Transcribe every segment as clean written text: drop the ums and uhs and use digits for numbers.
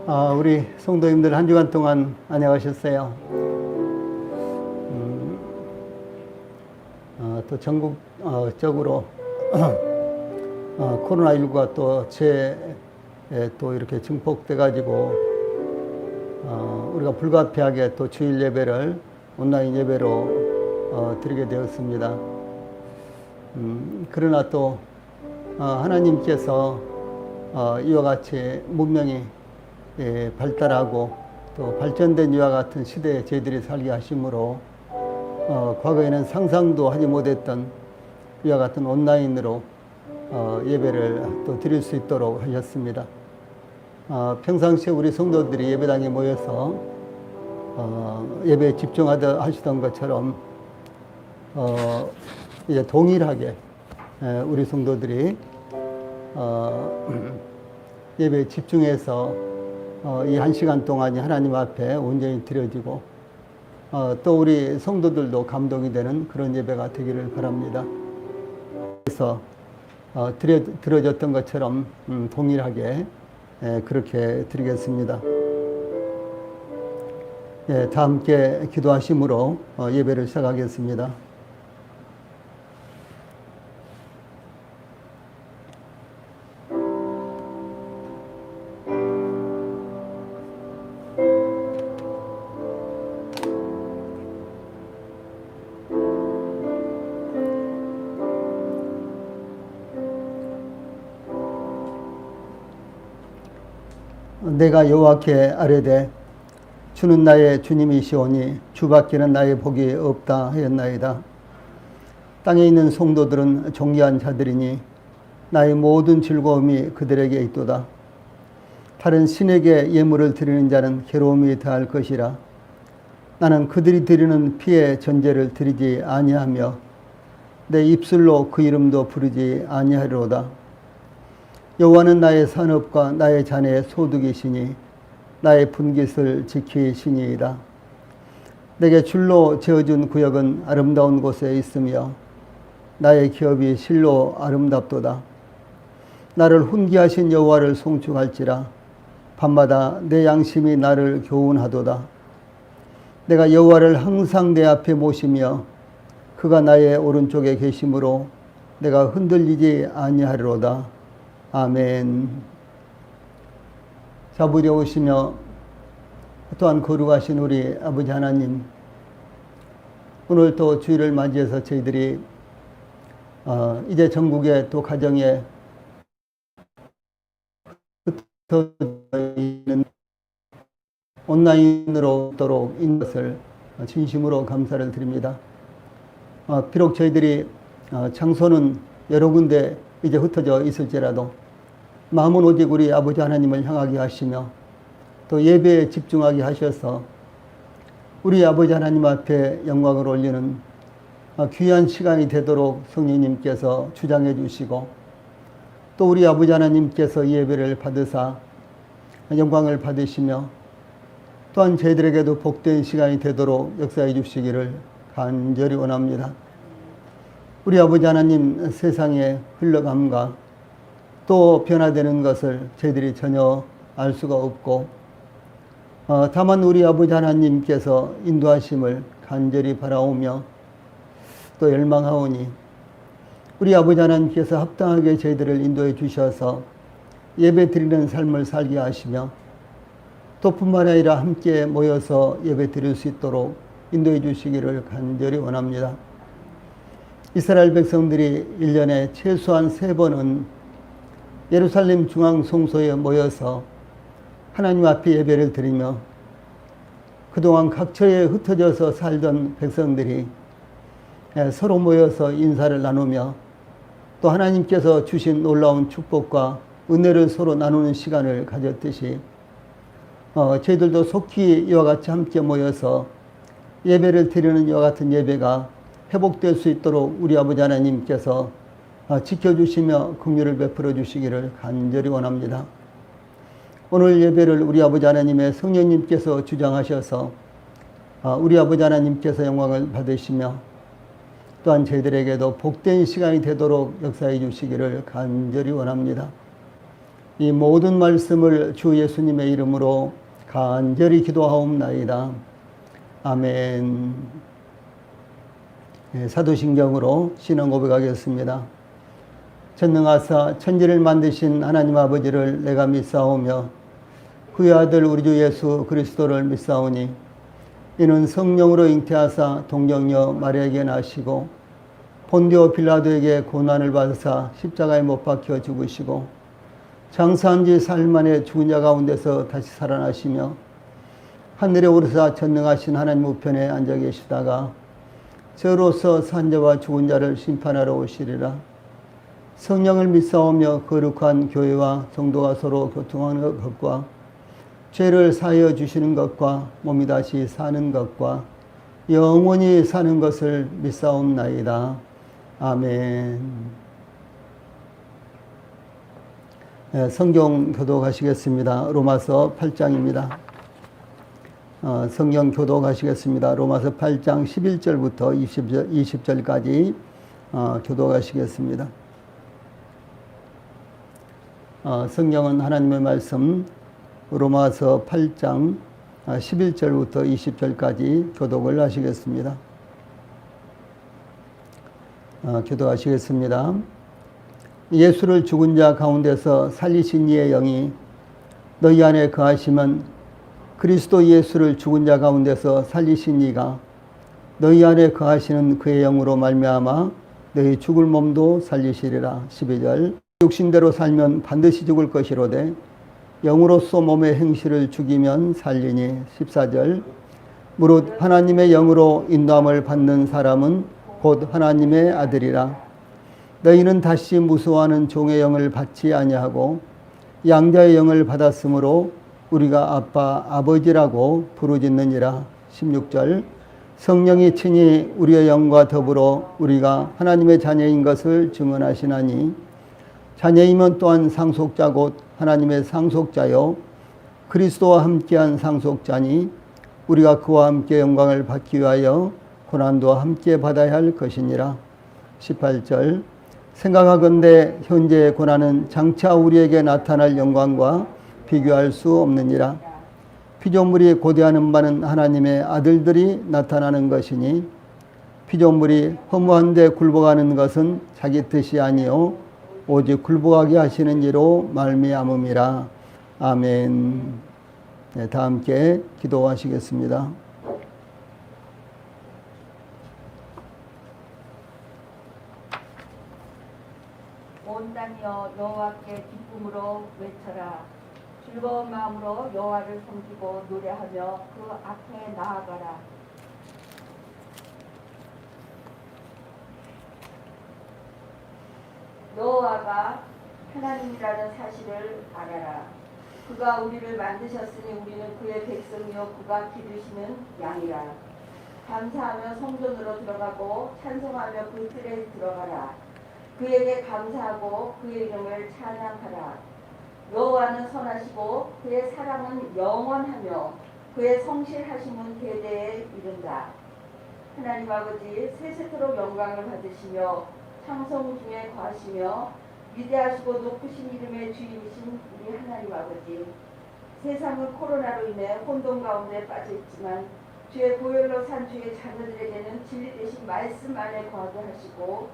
우리 성도님들 한 주간 동안 안녕하셨어요. 또 전국적으로 코로나19가 또 이렇게 증폭돼가지고 우리가 불가피하게 또 주일 예배를 온라인 예배로 드리게 되었습니다. 그러나 또 하나님께서 이와 같이 문명이 발달하고 또 발전된 이와 같은 시대에 저희들이 살게 하심으로 과거에는 상상도 하지 못했던 이와 같은 온라인으로 예배를 또 드릴 수 있도록 하셨습니다. 평상시에 우리 성도들이 예배당에 모여서 예배에 집중하시던 것처럼 이제 동일하게 우리 성도들이 예배에 집중해서 이 한 시간 동안이 하나님 앞에 온전히 드려지고 또 우리 성도들도 감동이 되는 그런 예배가 되기를 바랍니다. 그래서 드려졌던 것처럼 동일하게 그렇게 드리겠습니다. 다 함께 기도하심으로 예배를 시작하겠습니다. 내가 여호와께 아뢰되 주는 나의 주님이시오니 주밖에는 나의 복이 없다 하였나이다. 땅에 있는 성도들은 존귀한 자들이니 나의 모든 즐거움이 그들에게 있도다. 다른 신에게 예물을 드리는 자는 괴로움이 더할 것이라. 나는 그들이 드리는 피의 전제를 드리지 아니하며 내 입술로 그 이름도 부르지 아니하리로다. 여호와는 나의 산업과 나의 자네의 소득이시니 나의 분깃을 지키시니이다. 내게 줄로 지어준 구역은 아름다운 곳에 있으며 나의 기업이 실로 아름답도다. 나를 훈계하신 여호와를 송축할지라. 밤마다 내 양심이 나를 교훈하도다. 내가 여호와를 항상 내 앞에 모시며 그가 나의 오른쪽에 계심으로 내가 흔들리지 아니하리로다. 아멘. 자부려 오시며 또한 거룩하신 우리 아버지 하나님, 오늘 또 주일을 맞이해서 저희들이 이제 전국의 또 가정에 흩어져 있는 온라인으로 오도록 인 것을 진심으로 감사를 드립니다. 비록 저희들이 장소는 여러 군데 이제 흩어져 있을지라도 마음은 오직 우리 아버지 하나님을 향하게 하시며 또 예배에 집중하게 하셔서 우리 아버지 하나님 앞에 영광을 올리는 귀한 시간이 되도록 성령님께서 주장해 주시고 또 우리 아버지 하나님께서 예배를 받으사 영광을 받으시며 또한 저희들에게도 복된 시간이 되도록 역사해 주시기를 간절히 원합니다. 우리 아버지 하나님, 세상의 흘러감과 또 변화되는 것을 저희들이 전혀 알 수가 없고 다만 우리 아버지 하나님께서 인도하심을 간절히 바라오며 또 열망하오니 우리 아버지 하나님께서 합당하게 저희들을 인도해 주셔서 예배 드리는 삶을 살게 하시며 또 뿐만 아니라 함께 모여서 예배 드릴 수 있도록 인도해 주시기를 간절히 원합니다. 이스라엘 백성들이 1년에 최소한 3번은 예루살렘 중앙성소에 모여서 하나님 앞에 예배를 드리며 그동안 각처에 흩어져서 살던 백성들이 서로 모여서 인사를 나누며 또 하나님께서 주신 놀라운 축복과 은혜를 서로 나누는 시간을 가졌듯이 저희들도 속히 이와 같이 함께 모여서 예배를 드리는 이와 같은 예배가 회복될 수 있도록 우리 아버지 하나님께서 지켜주시며 긍휼을 베풀어 주시기를 간절히 원합니다. 오늘 예배를 우리 아버지 하나님의 성령님께서 주장하셔서 우리 아버지 하나님께서 영광을 받으시며 또한 저희들에게도 복된 시간이 되도록 역사해 주시기를 간절히 원합니다. 이 모든 말씀을 주 예수님의 이름으로 간절히 기도하옵나이다. 아멘. 사도신경으로 신앙 고백하겠습니다. 전능하사 천지를 만드신 하나님 아버지를 내가 믿사오며 그의 아들 우리 주 예수 그리스도를 믿사오니 이는 성령으로 잉태하사 동정녀 마리아에게 나시고 본디오 빌라도에게 고난을 받으사 십자가에 못 박혀 죽으시고 장사한 지 사흘 만에 죽은 자 가운데서 다시 살아나시며 하늘에 오르사 전능하신 하나님 우편에 앉아 계시다가 저로서 산 자와 죽은 자를 심판하러 오시리라. 성령을 믿사오며 거룩한 교회와 성도가 서로 교통하는 것과 죄를 사하여 주시는 것과 몸이 다시 사는 것과 영원히 사는 것을 믿사옵나이다. 아멘. 성경 교독하시겠습니다. 로마서 8장입니다. 성경 교독하시겠습니다. 로마서 8장 11절부터 20절까지 교독하시겠습니다. 성경은 하나님의 말씀 로마서 8장 11절부터 20절까지 교독을 하시겠습니다. 교독하시겠습니다. 예수를 죽은 자 가운데서 살리신 이의 영이 너희 안에 거하시면 그리스도 예수를 죽은 자 가운데서 살리신 이가 너희 안에 거하시는 그의 영으로 말미암아 너희 죽을 몸도 살리시리라. 12절 육신대로 살면 반드시 죽을 것이로되 영으로서 몸의 행실을 죽이면 살리니. 14절 무릇 하나님의 영으로 인도함을 받는 사람은 곧 하나님의 아들이라. 너희는 다시 무수하는 종의 영을 받지 아니하고 양자의 영을 받았으므로 우리가 아빠 아버지라고 부르짖느니라. 16절 성령이 친히 우리의 영과 더불어 우리가 하나님의 자녀인 것을 증언하시나니 자녀이면 또한 상속자 곧 하나님의 상속자요 그리스도와 함께한 상속자니 우리가 그와 함께 영광을 받기 위하여 고난도 함께 받아야 할 것이니라. 18절 생각하건대 현재의 고난은 장차 우리에게 나타날 영광과 비교할 수 없느니라. 피조물이 고대하는 바는 하나님의 아들들이 나타나는 것이니 피조물이 허무한데 굴복하는 것은 자기 뜻이 아니요 오직 굴복하게 하시는 이로 말미암음이라. 아멘. 네, 다 함께 기도하시겠습니다. 온 땅이여 여호와께 기쁨으로 외쳐라. 즐거운 마음으로 여호와를 섬기고 노래하며 그 앞에 나아가라. 여호와가 하나님이라는 사실을 알아라. 그가 우리를 만드셨으니 우리는 그의 백성이요 그가 기르시는 양이라. 감사하며 성전으로 들어가고 찬송하며 그 뜰에 들어가라. 그에게 감사하고 그의 이름을 찬양하라. 여호와는 선하시고 그의 사랑은 영원하며 그의 성실하심은 대대에 이른다. 하나님 아버지 세세토록 영광을 받으시며 창성 중에 거하시며 위대하시고 높으신 이름의 주인이신 우리 하나님 아버지, 세상은 코로나로 인해 혼돈 가운데 빠져 있지만 주의 보혈로 산 주의 자녀들에게는 진리 되신 말씀 안에 거하게 하시고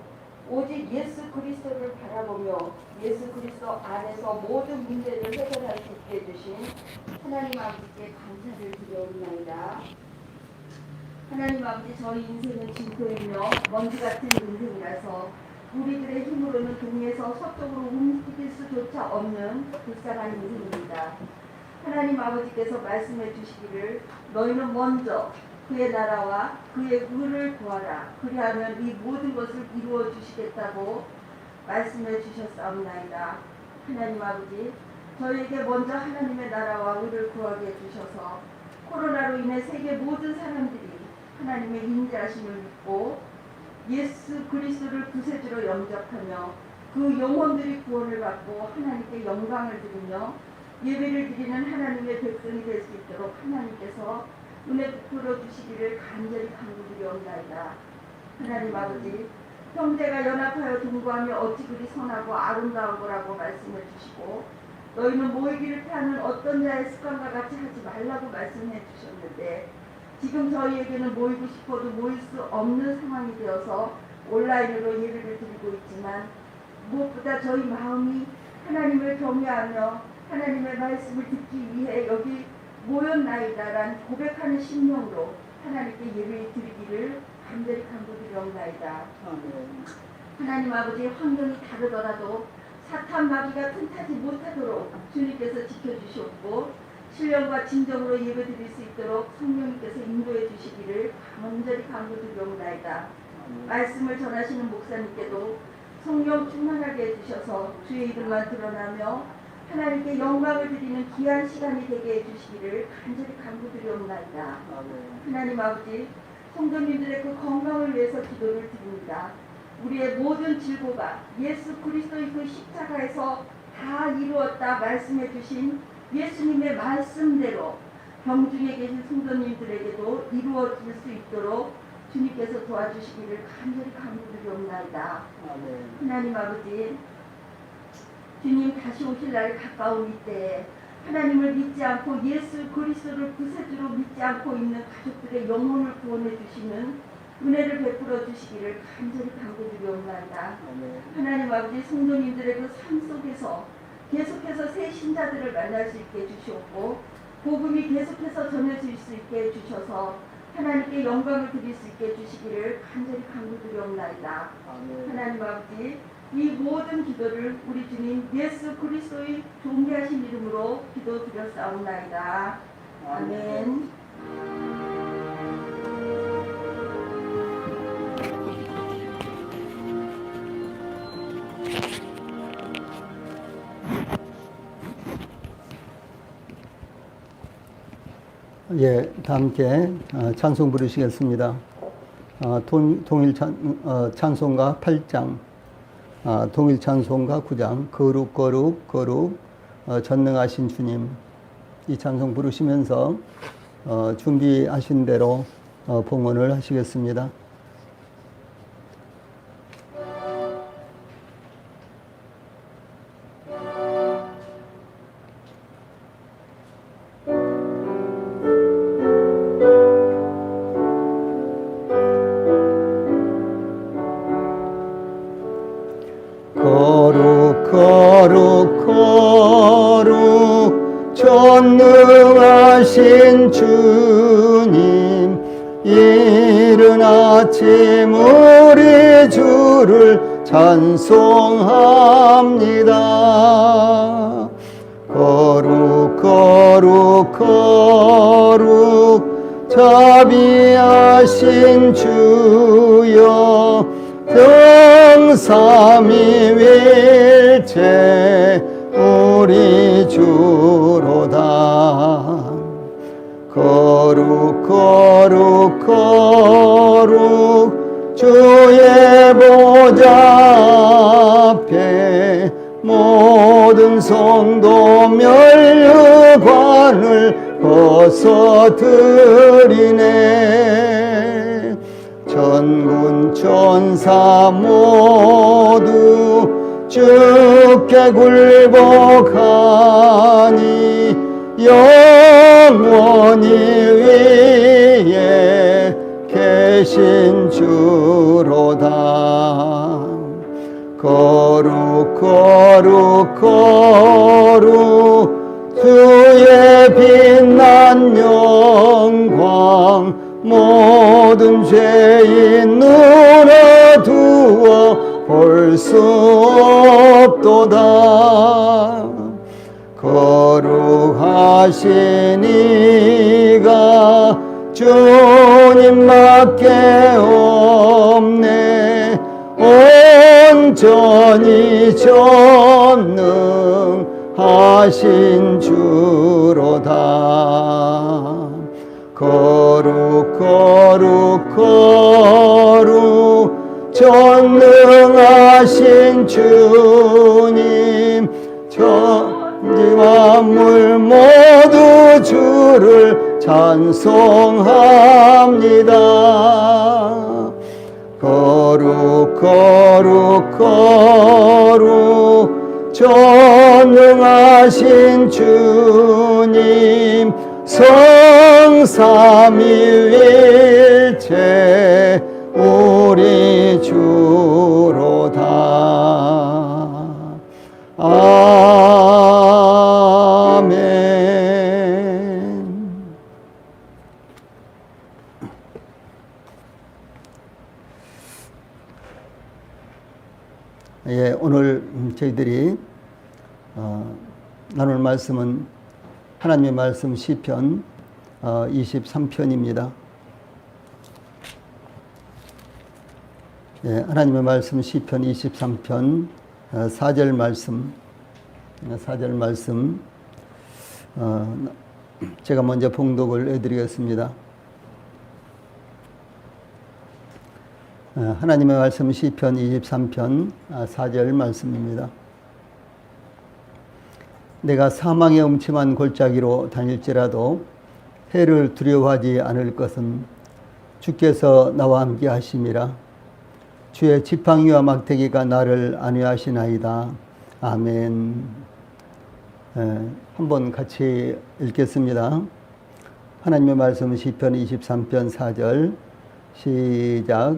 오직 예수 그리스도를 바라보며 예수 그리스도 안에서 모든 문제를 해결할 수 있게 해주신 하나님 아버지께 감사를 드려옵나이다. 하나님 아버지, 저희 인생은 징표이며 먼지 같은 인생이라서 우리들의 힘으로는 동에서 서쪽으로 움직일 수조차 없는 불쌍한 인생입니다. 하나님 아버지께서 말씀해 주시기를 너희는 먼저 그의 나라와 그의 의를 구하라. 그리하면 이 모든 것을 이루어 주시겠다고 말씀해 주셨사옵나이다. 하나님 아버지, 저에게 먼저 하나님의 나라와 의를 구하게 해주셔서 코로나로 인해 세계 모든 사람들이 하나님의 인자하심을 믿고 예수 그리스도를 구세주로 영접하며 그 영혼들이 구원을 받고 하나님께 영광을 드리며 예배를 드리는 하나님의 백성이 될 수 있도록 하나님께서 은혜 베풀어 주시기를 간절히 간구드리옵나이다. 하나님 아버지, 형제가 연합하여 동거하며 어찌 그리 선하고 아름다운 거라고 말씀해 주시고 너희는 모이기를 피하는 어떤 자의 습관과 같이 하지 말라고 말씀해 주셨는데 지금 저희에게는 모이고 싶어도 모일 수 없는 상황이 되어서 온라인으로 예배를 드리고 있지만 무엇보다 저희 마음이 하나님을 경외하며 하나님의 말씀을 듣기 위해 여기 모였나이다란 고백하는 심령으로 하나님께 예배 드리기를 간절히 간구드리옵나이다. 하나님 아버지, 환경이 다르더라도 사탄 마귀가 틈타지 못하도록 주님께서 지켜주셨고 신령과 진정으로 예배드릴 수 있도록 성령님께서 인도해 주시기를 간절히 간구드리옵나이다. 말씀을 전하시는 목사님께도 성령 충만하게 해주셔서 주의 이름만 드러나며 하나님께 영광을 드리는 귀한 시간이 되게 해주시기를 간절히 간구드리옵나이다. 하나님 아버지, 성도님들의 그 건강을 위해서 기도를 드립니다. 우리의 모든 질고가 예수 그리스도의 그 십자가에서 다 이루었다 말씀해 주신 예수님의 말씀대로 병중에 계신 성도님들에게도 이루어질 수 있도록 주님께서 도와주시기를 간절히 간구드리옵나이다. 하나님 아버지, 주님 다시 오실 날이 가까운 이때에 하나님을 믿지 않고 예수 그리스도를 구세주로 믿지 않고 있는 가족들의 영혼을 구원해 주시는 은혜를 베풀어 주시기를 간절히 간구드리옵나이다. 하나님 아버지, 성도님들의 그 삶 속에서 계속해서 새 신자들을 만날 수 있게 해주시옵고 복음이 계속해서 전해질 수 있게 해주셔서 하나님께 영광을 드릴 수 있게 해주시기를 간절히 간구드리옵나이다. 하나님 아버지, 이 모든 기도를 우리 주님 예수 그리스도의 존귀하신 이름으로 기도드렸사옵나이다. 아멘. 예, 다 함께 찬송 부르시겠습니다. 동일 찬송가 8장, 동일 찬송가 9장, 거룩 거룩 거룩 전능하신 주님, 이 찬송 부르시면서 준비하신 대로 봉헌을 하시겠습니다. 거룩 거룩 거룩 전능하신 주님, 이른 아침 우리 주를 찬송합니다. 거룩 거룩 거룩 자비하신 주여, 성삼위일체 우리 주로다. 거룩 거룩 거룩 주의 보좌 앞에 모든 성도 면류관을 벗어드리네. 천군 천사 모두 주께 굴복하니 영원히 위에 계신 주로다. 거룩 거룩 거룩 주의 빛난 영광, 모든 죄인 눈에 두어 볼 수 없도다. 거룩하신 이가 주님밖에 없네. 온전히 전능하신 주로다. 거룩 거룩 거룩 전능하신 주님, 천지 만물 모두 주를 찬송합니다. 거룩 거룩 거룩 전능하신 주님 성삼위일체 우리 주로다. 아멘. 예, 오늘 저희들이 나눌 말씀은 하나님의 말씀 시편 23편입니다. 예, 하나님의 말씀 시편 23편 4절 말씀 제가 먼저 봉독을 해드리겠습니다. 하나님의 말씀 시편 23편 4절 말씀입니다. 내가 사망의 음침한 골짜기로 다닐지라도 해를 두려워하지 않을 것은 주께서 나와 함께 하심이라. 주의 지팡이와 막대기가 나를 안위하시나이다. 아멘. 한번 같이 읽겠습니다. 하나님의 말씀 시편 23편 4절 시작.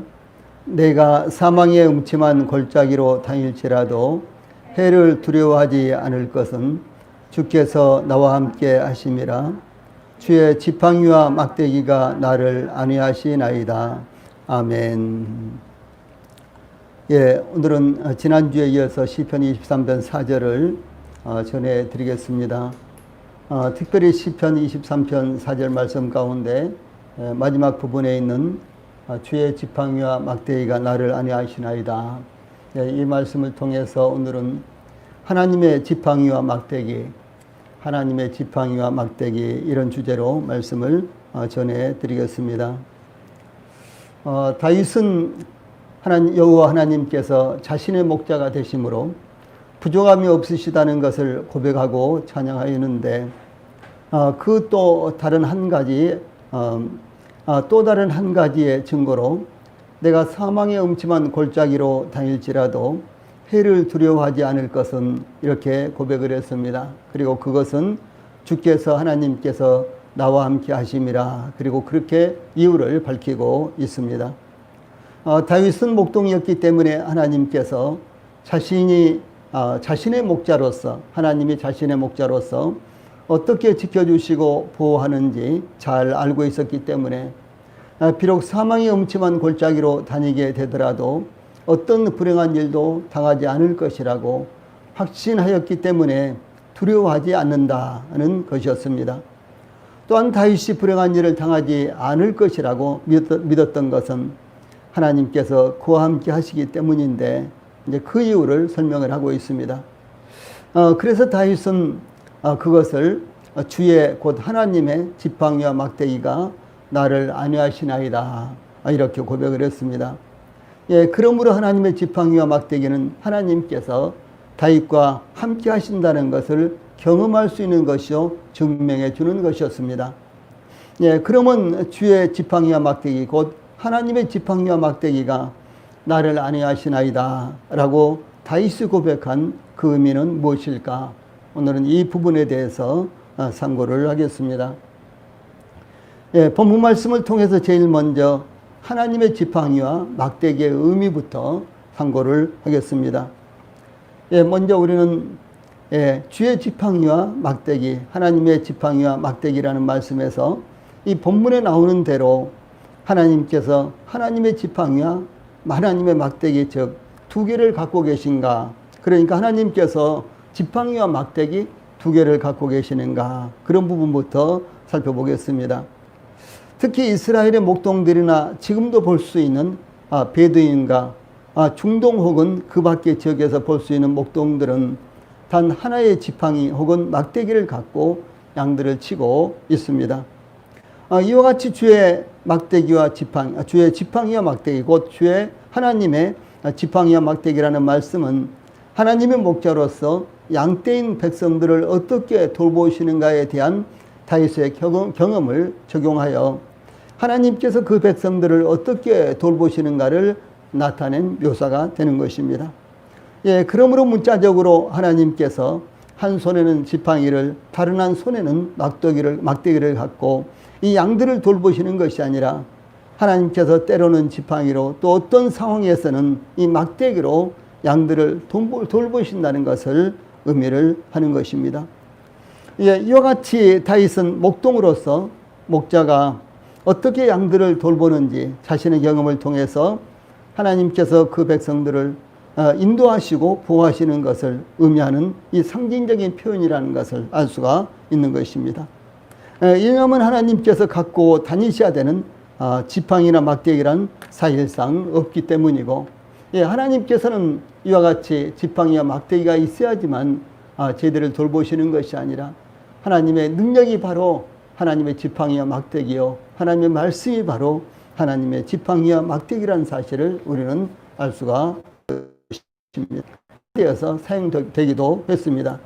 내가 사망의 음침한 골짜기로 다닐지라도 해를 두려워하지 않을 것은 주께서 나와 함께 하심이라. 주의 지팡이와 막대기가 나를 안위하시나이다. 아멘. 예, 오늘은 지난주에 이어서 시편 23편 4절을 전해드리겠습니다. 특별히 시편 23편 4절 말씀 가운데 마지막 부분에 있는 주의 지팡이와 막대기가 나를 안위하시나이다. 예, 이 말씀을 통해서 오늘은 하나님의 지팡이와 막대기, 하나님의 지팡이와 막대기 이런 주제로 말씀을 전해드리겠습니다. 다윗은 여호와 하나님께서 자신의 목자가 되심으로 부족함이 없으시다는 것을 고백하고 찬양하였는데 그 또 다른 한 가지의 증거로 내가 사망의 음침한 골짜기로 다닐지라도 해를 두려워하지 않을 것은 이렇게 고백을 했습니다. 그리고 그것은 주께서 하나님께서 나와 함께 하심이라. 그리고 그렇게 이유를 밝히고 있습니다. 다윗은 목동이었기 때문에 하나님께서 자신의 목자로서, 하나님이 자신의 목자로서 어떻게 지켜주시고 보호하는지 잘 알고 있었기 때문에 비록 사망의 음침한 골짜기로 다니게 되더라도 어떤 불행한 일도 당하지 않을 것이라고 확신하였기 때문에 두려워하지 않는다는 것이었습니다. 또한 다윗이 불행한 일을 당하지 않을 것이라고 믿었던 것은 하나님께서 그와 함께 하시기 때문인데 이제 그 이유를 설명을 하고 있습니다. 그래서 다윗은 그것을 주의 곧 하나님의 지팡이와 막대기가 나를 안위하시나이다 이렇게 고백을 했습니다. 예, 그러므로 하나님의 지팡이와 막대기는 하나님께서 다윗과 함께 하신다는 것을 경험할 수 있는 것이요 증명해 주는 것이었습니다. 예, 그러면 주의 지팡이와 막대기 곧 하나님의 지팡이와 막대기가 나를 안위하시나이다 라고 다윗이 고백한 그 의미는 무엇일까? 오늘은 이 부분에 대해서 상고를 하겠습니다. 예, 본문 말씀을 통해서 제일 먼저 하나님의 지팡이와 막대기의 의미부터 상고를 하겠습니다. 예, 먼저 우리는 주의 지팡이와 막대기, 하나님의 지팡이와 막대기라는 말씀에서 이 본문에 나오는 대로 하나님께서 하나님의 지팡이와 하나님의 막대기 즉 두 개를 갖고 계신가? 그러니까 하나님께서 지팡이와 막대기 두 개를 갖고 계시는가? 그런 부분부터 살펴보겠습니다. 특히 이스라엘의 목동들이나 지금도 볼 수 있는 베두인과 중동 혹은 그 밖의 지역에서 볼 수 있는 목동들은 단 하나의 지팡이 혹은 막대기를 갖고 양들을 치고 있습니다. 이와 같이 주의 지팡이와 막대기 곧 주의 하나님의 지팡이와 막대기라는 말씀은 하나님의 목자로서 양떼인 백성들을 어떻게 돌보시는가에 대한 다윗의 경험을 적용하여 하나님께서 그 백성들을 어떻게 돌보시는가를 나타낸 묘사가 되는 것입니다. 예, 그러므로 문자적으로 하나님께서 한 손에는 지팡이를, 다른 한 손에는 막대기를 갖고 이 양들을 돌보시는 것이 아니라 하나님께서 때로는 지팡이로, 또 어떤 상황에서는 이 막대기로 양들을 돌보신다는 것을 의미를 하는 것입니다. 예, 이와 같이 다윗은 목동으로서 목자가 어떻게 양들을 돌보는지 자신의 경험을 통해서 하나님께서 그 백성들을 인도하시고 보호하시는 것을 의미하는 이 상징적인 표현이라는 것을 알 수가 있는 것입니다. 왜냐하면 하나님께서 갖고 다니셔야 되는 지팡이나 막대기란 사실상 없기 때문이고, 예, 하나님께서는 이와 같이 지팡이와 막대기가 있어야지만 저희들을 돌보시는 것이 아니라 하나님의 능력이 바로 하나님의 지팡이와 막대기요, 하나님의 말씀이 바로 하나님의 지팡이와 막대기라는 사실을 우리는 알 수가 있습니다. 되어서 사용되기도 했습니다.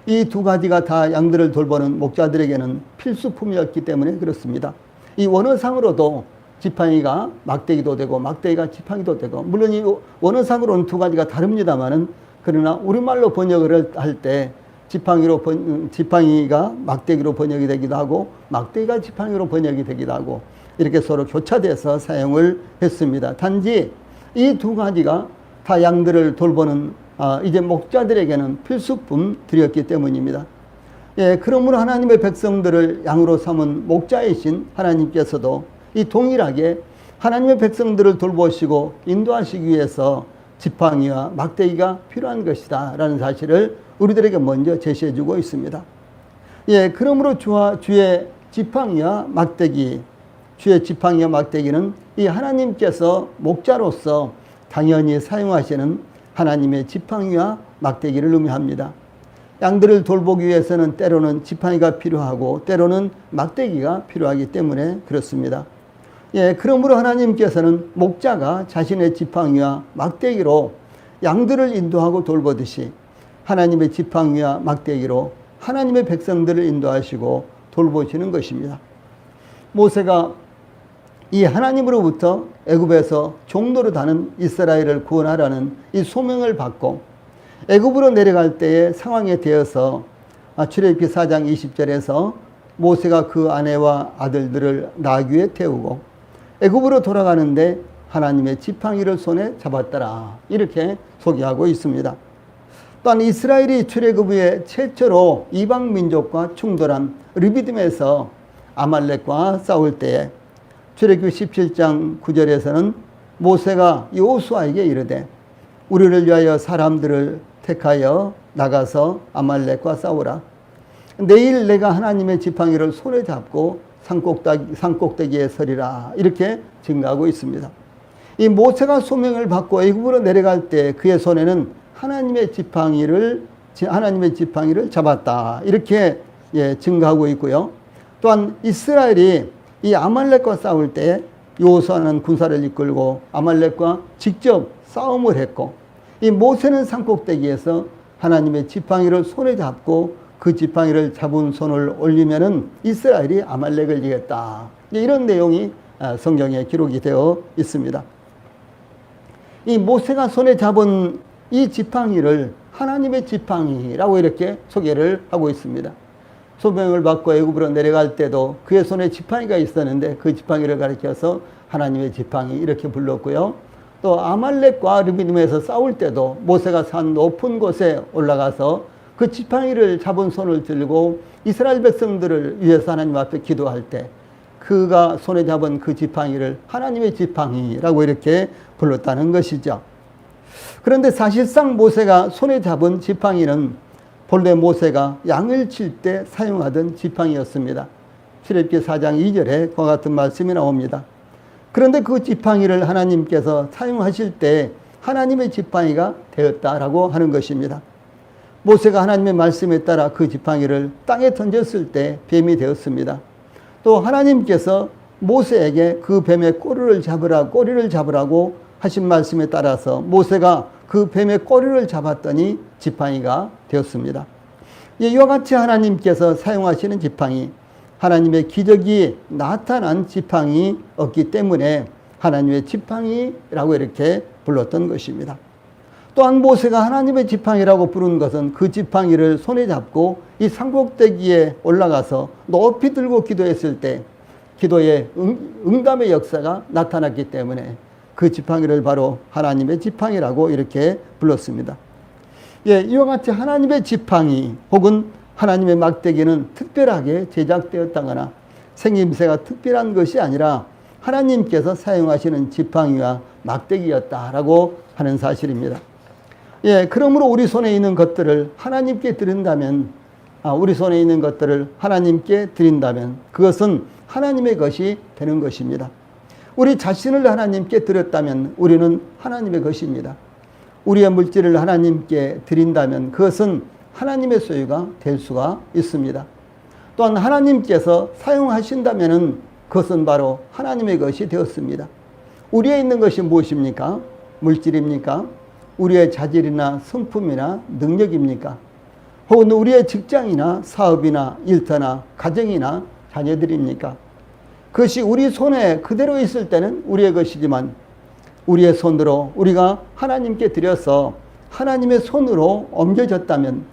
이 두 가지가 다 양들을 돌보는 목자들에게는 필수품이었기 때문에 그렇습니다. 이 원어상으로도 지팡이가 막대기도 되고 막대기가 지팡이도 되고, 물론 이 원어상으로는 두 가지가 다릅니다만은, 그러나 우리말로 번역을 할 때 지팡이가 막대기로 번역이 되기도 하고 막대기가 지팡이로 번역이 되기도 하고 이렇게 서로 교차돼서 사용을 했습니다. 단지 이 두 가지가 다 양들을 돌보는 이제 목자들에게는 필수품들이었기 때문입니다. 예, 그러므로 하나님의 백성들을 양으로 삼은 목자이신 하나님께서도 이 동일하게 하나님의 백성들을 돌보시고 인도하시기 위해서 지팡이와 막대기가 필요한 것이다 라는 사실을 우리들에게 먼저 제시해주고 있습니다. 예, 그러므로 주의 지팡이와 막대기는 이 하나님께서 목자로서 당연히 사용하시는 하나님의 지팡이와 막대기를 의미합니다. 양들을 돌보기 위해서는 때로는 지팡이가 필요하고 때로는 막대기가 필요하기 때문에 그렇습니다. 예, 그러므로 하나님께서는 목자가 자신의 지팡이와 막대기로 양들을 인도하고 돌보듯이 하나님의 지팡이와 막대기로 하나님의 백성들을 인도하시고 돌보시는 것입니다. 모세가 이 하나님으로부터 애굽에서 종로로 다는 이스라엘을 구원하라는 이 소명을 받고 애굽으로 내려갈 때의 상황에 대해서 출애굽기 4장 20절에서 모세가 그 아내와 아들들을 나귀에 태우고 애굽으로 돌아가는데 하나님의 지팡이를 손에 잡았더라, 이렇게 소개하고 있습니다. 또한 이스라엘이 출애굽 후에 최초로 이방 민족과 충돌한 르비딤에서 아말렉과 싸울 때에 출애굽기 17장 9절에서는 모세가 여호수아에게 이르되 우리를 위하여 사람들을 택하여 나가서 아말렉과 싸우라. 내일 내가 하나님의 지팡이를 손에 잡고 산꼭대기에 서리라, 이렇게 증가하고 있습니다. 이 모세가 소명을 받고 애굽으로 내려갈 때 그의 손에는 하나님의 지팡이를 잡았다, 이렇게 증가하고 있고요. 또한 이스라엘이 이 아말렉과 싸울 때 여호수아는 군사를 이끌고 아말렉과 직접 싸움을 했고, 이 모세는 산꼭대기에서 하나님의 지팡이를 손에 잡고 그 지팡이를 잡은 손을 올리면은 이스라엘이 아말렉을 이겼다, 이런 내용이 성경에 기록이 되어 있습니다. 이 모세가 손에 잡은 이 지팡이를 하나님의 지팡이라고 이렇게 소개를 하고 있습니다. 소명을 받고 애굽으로 내려갈 때도 그의 손에 지팡이가 있었는데 그 지팡이를 가리켜서 하나님의 지팡이 이렇게 불렀고요. 또 아말렉과 르비딤에서 싸울 때도 모세가 산 높은 곳에 올라가서 그 지팡이를 잡은 손을 들고 이스라엘 백성들을 위해서 하나님 앞에 기도할 때 그가 손에 잡은 그 지팡이를 하나님의 지팡이라고 이렇게 불렀다는 것이죠. 그런데 사실상 모세가 손에 잡은 지팡이는 본래 모세가 양을 칠 때 사용하던 지팡이였습니다. 출애굽기 4장 2절에 그와 같은 말씀이 나옵니다. 그런데 그 지팡이를 하나님께서 사용하실 때 하나님의 지팡이가 되었다라고 하는 것입니다. 모세가 하나님의 말씀에 따라 그 지팡이를 땅에 던졌을 때 뱀이 되었습니다. 또 하나님께서 모세에게 그 뱀의 꼬리를 잡으라고 하신 말씀에 따라서 모세가 그 뱀의 꼬리를 잡았더니 지팡이가 되었습니다. 이와 같이 하나님께서 사용하시는 지팡이, 하나님의 기적이 나타난 지팡이였기 때문에 하나님의 지팡이라고 이렇게 불렀던 것입니다. 또한 모세가 하나님의 지팡이라고 부른 것은 그 지팡이를 손에 잡고 이 산꼭대기에 올라가서 높이 들고 기도했을 때 기도의 응답의 역사가 나타났기 때문에 그 지팡이를 바로 하나님의 지팡이라고 이렇게 불렀습니다. 예, 이와 같이 하나님의 지팡이 혹은 하나님의 막대기는 특별하게 제작되었다거나 생김새가 특별한 것이 아니라 하나님께서 사용하시는 지팡이와 막대기였다라고 하는 사실입니다. 예, 그러므로 우리 손에 있는 것들을 하나님께 드린다면, 우리 손에 있는 것들을 하나님께 드린다면 그것은 하나님의 것이 되는 것입니다. 우리 자신을 하나님께 드렸다면 우리는 하나님의 것입니다. 우리의 물질을 하나님께 드린다면 그것은 하나님의 소유가 될 수가 있습니다. 또한 하나님께서 사용하신다면 그것은 바로 하나님의 것이 되었습니다. 우리에 있는 것이 무엇입니까? 물질입니까? 우리의 자질이나 성품이나 능력입니까? 혹은 우리의 직장이나 사업이나 일터나 가정이나 자녀들입니까? 그것이 우리 손에 그대로 있을 때는 우리의 것이지만 우리의 손으로 우리가 하나님께 드려서 하나님의 손으로 옮겨졌다면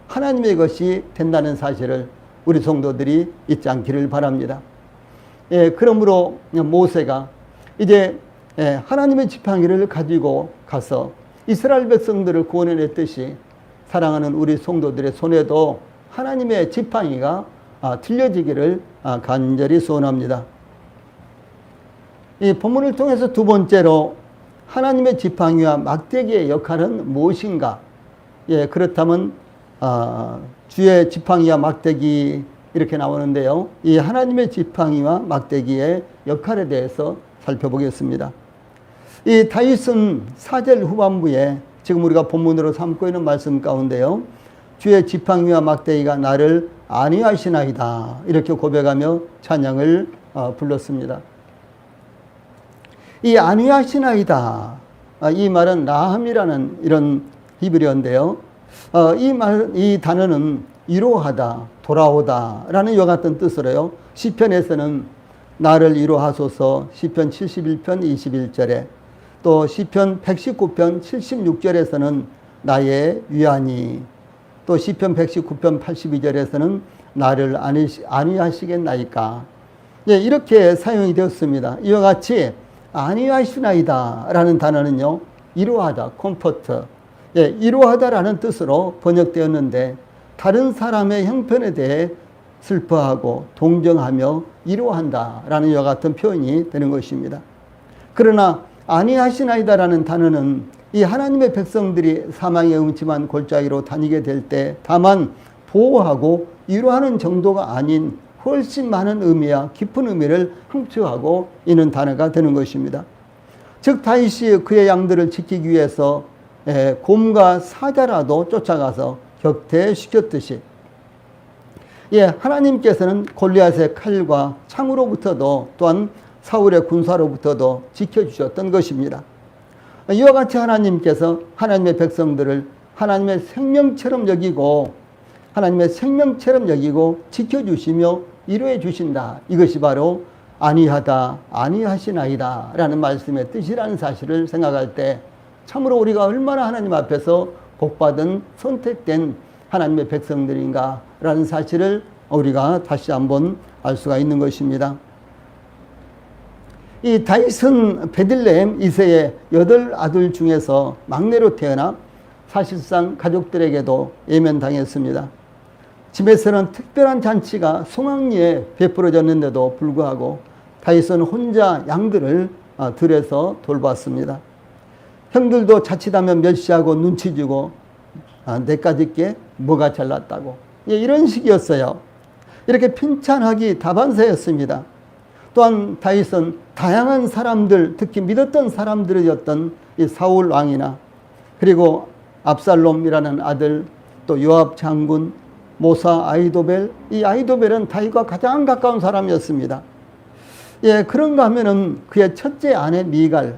하나님의 것이 된다는 사실을 우리 성도들이 잊지 않기를 바랍니다. 예, 그러므로 모세가 이제 하나님의 지팡이를 가지고 가서 이스라엘 백성들을 구원해냈듯이 사랑하는 우리 성도들의 손에도 하나님의 지팡이가 들려지기를 간절히 소원합니다. 이 본문을 통해서 두 번째로 하나님의 지팡이와 막대기의 역할은 무엇인가? 예, 그렇다면 주의 지팡이와 막대기 이렇게 나오는데요. 이 하나님의 지팡이와 막대기의 역할에 대해서 살펴보겠습니다. 이 다윗은 4절 후반부에 지금 우리가 본문으로 삼고 있는 말씀 가운데요. 주의 지팡이와 막대기가 나를 안위하시나이다 이렇게 고백하며 찬양을 불렀습니다. 이 안위하시나이다, 이 말은 라함이라는 이런 히브리어인데요. 이 단어는 위로하다, 돌아오다 라는 이와 같은 뜻으로요. 시편에서는 나를 위로하소서 시편 71편 21절에 또 시편 119편 76절에서는 나의 위안이, 또 시편 119편 82절에서는 나를 안위하시겠나이까. 예, 이렇게 사용이 되었습니다. 이와 같이 안위하시나이다 라는 단어는요, 위로하다, 컴포트, 예, 위로하다 라는 뜻으로 번역되었는데 다른 사람의 형편에 대해 슬퍼하고 동정하며 위로한다 라는 이와 같은 표현이 되는 것입니다. 그러나 안위하시나이다 라는 단어는 이 하나님의 백성들이 사망의 음침한 골짜기로 다니게 될 때 다만 보호하고 위로하는 정도가 아닌 훨씬 많은 의미와 깊은 의미를 함축하고 있는 단어가 되는 것입니다. 즉 다윗이 그의 양들을 지키기 위해서 곰과 사자라도 쫓아가서 격퇴시켰듯이, 예, 하나님께서는 골리앗의 칼과 창으로부터도 또한 사울의 군사로부터도 지켜주셨던 것입니다. 이와 같이 하나님께서 하나님의 백성들을 하나님의 생명처럼 여기고 지켜주시며 위로해 주신다. 이것이 바로 안위하다, 안위하시나이다 라는 말씀의 뜻이라는 사실을 생각할 때 참으로 우리가 얼마나 하나님 앞에서 복받은 선택된 하나님의 백성들인가 라는 사실을 우리가 다시 한번 알 수가 있는 것입니다. 이 다윗은 베들레헴 이세의 8아들 중에서 막내로 태어나 사실상 가족들에게도 예면당했습니다. 집에서는 특별한 잔치가 성황리에 베풀어졌는데도 불구하고 다윗은 혼자 양들을 들에서 돌봤습니다. 형들도 자칫하면 멸시하고 눈치 주고 내까짓게 뭐가 잘났다고, 예, 이런 식이었어요. 이렇게 핀찬하기 다반사였습니다. 또한 다윗은 다양한 사람들, 특히 믿었던 사람들이었던 이 사울 왕이나 그리고 압살롬이라는 아들, 또 요압 장군, 모사 아히도벨, 이 아히도벨은 다윗과 가장 가까운 사람이었습니다. 예, 그런가 하면은 그의 첫째 아내 미갈,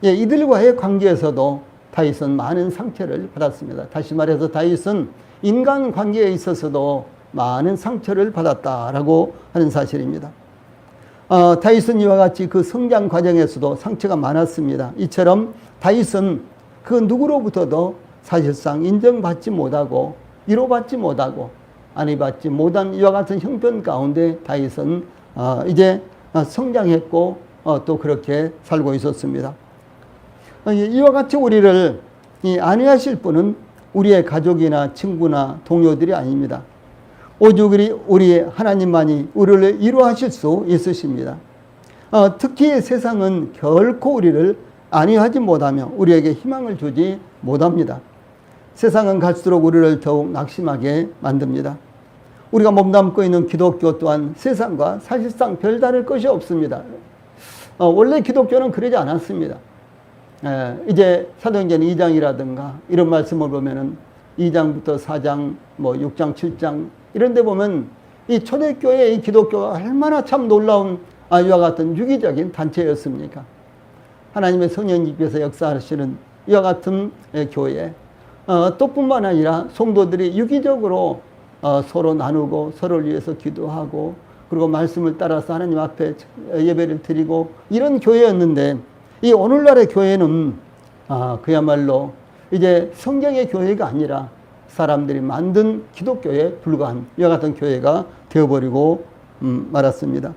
예, 이들과의 관계에서도 다윗은 많은 상처를 받았습니다. 다시 말해서 다윗은 인간 관계에 있어서도 많은 상처를 받았다라고 하는 사실입니다. 다윗은 이와 같이 그 성장 과정에서도 상처가 많았습니다. 이처럼 다윗은 그 누구로부터도 사실상 인정받지 못하고 위로받지 못하고 안위받지 못한 이와 같은 형편 가운데 다윗은 이제 성장했고 또 그렇게 살고 있었습니다. 이와 같이 우리를 안위하실 분은 우리의 가족이나 친구나 동료들이 아닙니다. 오직 우리 하나님만이 우리를 위로하실 수 있으십니다. 특히 세상은 결코 우리를 안위하지 못하며 우리에게 희망을 주지 못합니다. 세상은 갈수록 우리를 더욱 낙심하게 만듭니다. 우리가 몸담고 있는 기독교 또한 세상과 사실상 별다를 것이 없습니다. 원래 기독교는 그러지 않았습니다. 이제 사도행전 2장이라든가 이런 말씀을 보면은 2장부터 4장, 6장, 7장 이런 데 보면 이 초대교회의 이 기독교가 얼마나 참 놀라운 이와 같은 유기적인 단체였습니까? 하나님의 성령님께서 역사하시는 이와 같은 교회, 또 뿐만 아니라 성도들이 유기적으로 서로 나누고 서로를 위해서 기도하고 그리고 말씀을 따라서 하나님 앞에 예배를 드리고 이런 교회였는데 이 오늘날의 교회는 그야말로 이제 성경의 교회가 아니라 사람들이 만든 기독교에 불과한 이와 같은 교회가 되어버리고 말았습니다.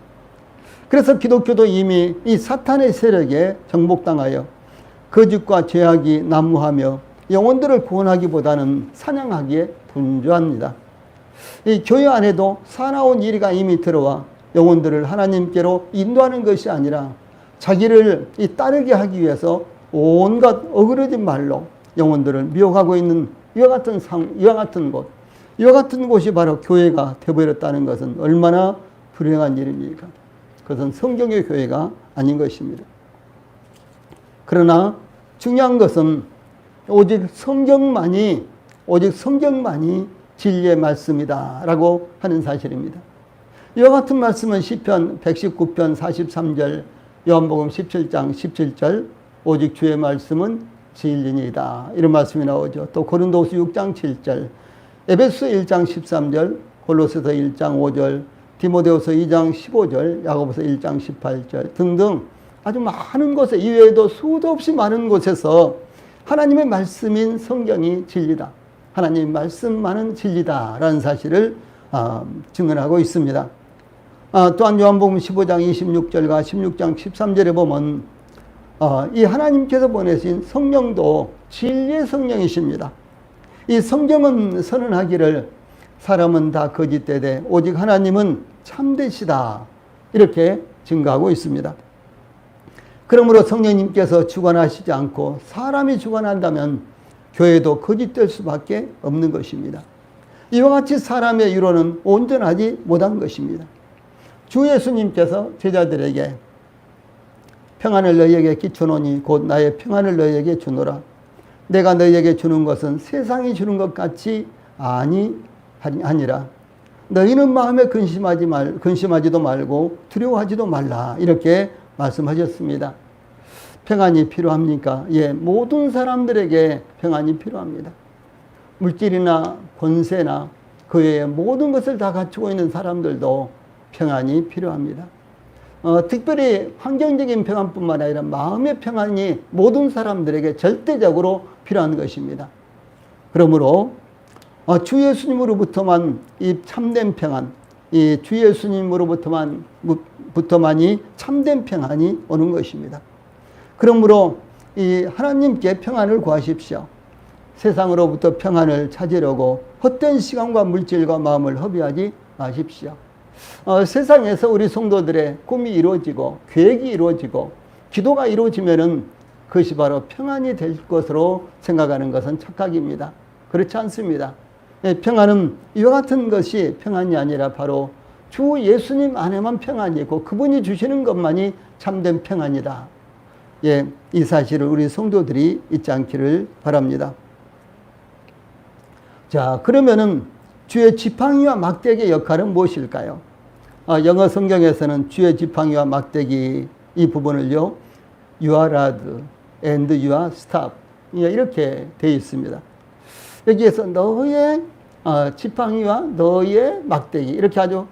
그래서 기독교도 이미 이 사탄의 세력에 정복당하여 거짓과 죄악이 난무하며 영혼들을 구원하기보다는 사냥하기에 분주합니다. 이 교회 안에도 사나운 이리가 이미 들어와 영혼들을 하나님께로 인도하는 것이 아니라 자기를 따르게 하기 위해서 온갖 어그러진 말로 영혼들을 미혹하고 있는 이와 같은 곳이 바로 교회가 되어버렸다는 것은 얼마나 불행한 일입니까? 그것은 성경의 교회가 아닌 것입니다. 그러나 중요한 것은 오직 성경만이 진리의 말씀이다라고 하는 사실입니다. 이와 같은 말씀은 시편 119편 43절, 요한복음 17장 17절, 오직 주의 말씀은 진리니이다. 이런 말씀이 나오죠. 또 고린도후서 6장 7절, 에베소 1장 13절, 골로새서 1장 5절, 디모데후서 2장 15절, 야고보서 1장 18절 등등 아주 많은 곳에 이외에도 수도 없이 많은 곳에서 하나님의 말씀인 성경이 진리다. 하나님의 말씀만은 진리다라는 사실을 증언하고 있습니다. 또한 요한복음 15장 26절과 16장 13절에 보면 이 하나님께서 보내신 성령도 진리의 성령이십니다. 이 성경은 선언하기를 사람은 다 거짓되되 오직 하나님은 참되시다. 이렇게 증거하고 있습니다. 그러므로 성령님께서 주관하시지 않고 사람이 주관한다면 교회도 거짓될 수밖에 없는 것입니다. 이와 같이 사람의 유로는 온전하지 못한 것입니다. 주 예수님께서 제자들에게 평안을 너희에게 끼쳐노니 곧 나의 평안을 너희에게 주노라. 내가 너희에게 주는 것은 세상이 주는 것 같이 아니라 너희는 마음에 근심하지도 말고 두려워하지도 말라. 이렇게 말씀하셨습니다. 평안이 필요합니까? 예, 모든 사람들에게 평안이 필요합니다. 물질이나 권세나 그 외의 모든 것을 다 갖추고 있는 사람들도 평안이 필요합니다. 특별히 환경적인 평안뿐만 아니라 마음의 평안이 모든 사람들에게 절대적으로 필요한 것입니다. 그러므로 주 예수님으로부터만 이 참된 평안, 이 주 예수님으로부터만이 참된 평안이 오는 것입니다. 그러므로 이 하나님께 평안을 구하십시오. 세상으로부터 평안을 찾으려고 헛된 시간과 물질과 마음을 허비하지 마십시오. 세상에서 우리 성도들의 꿈이 이루어지고 계획이 이루어지고 기도가 이루어지면은 그것이 바로 평안이 될 것으로 생각하는 것은 착각입니다. 그렇지 않습니다. 평안은 이와 같은 것이 평안이 아니라 바로 주 예수님 안에만 평안이 있고 그분이 주시는 것만이 참된 평안이다. 예, 이 사실을 우리 성도들이 잊지 않기를 바랍니다. 자, 그러면은 주의 지팡이와 막대기의 역할은 무엇일까요? 영어 성경에서는 주의 지팡이와 막대기 이 부분을요, your rod and your staff 이렇게 되어 있습니다. 여기에서 너의 지팡이와 너의 막대기 이렇게 아주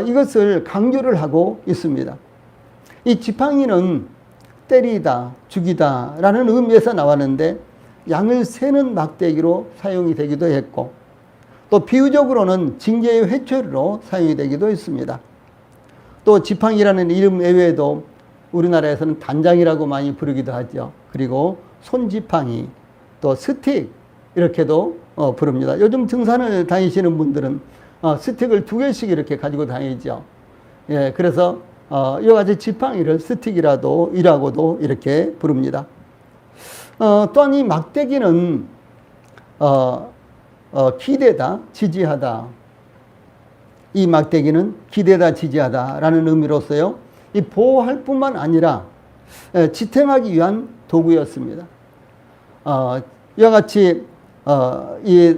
이것을 강조를 하고 있습니다. 이 지팡이는 때리다, 죽이다 라는 의미에서 나왔는데 양을 세는 막대기로 사용이 되기도 했고, 또 비유적으로는 징계의 회초리로 사용이 되기도 했습니다. 또 지팡이라는 이름 외에도 우리나라에서는 단장이라고 많이 부르기도 하죠. 그리고 손지팡이, 또 스틱 이렇게도 부릅니다. 요즘 등산을 다니시는 분들은 스틱을 2개씩 이렇게 가지고 다니죠. 예, 그래서 이와 같이 지팡이를 스틱이라고도 이렇게 부릅니다. 또한 이 막대기는 기대다, 지지하다. 이 막대기는 기대다, 지지하다라는 의미로서요, 이 보호할 뿐만 아니라 지탱하기 위한 도구였습니다. 이와 같이 이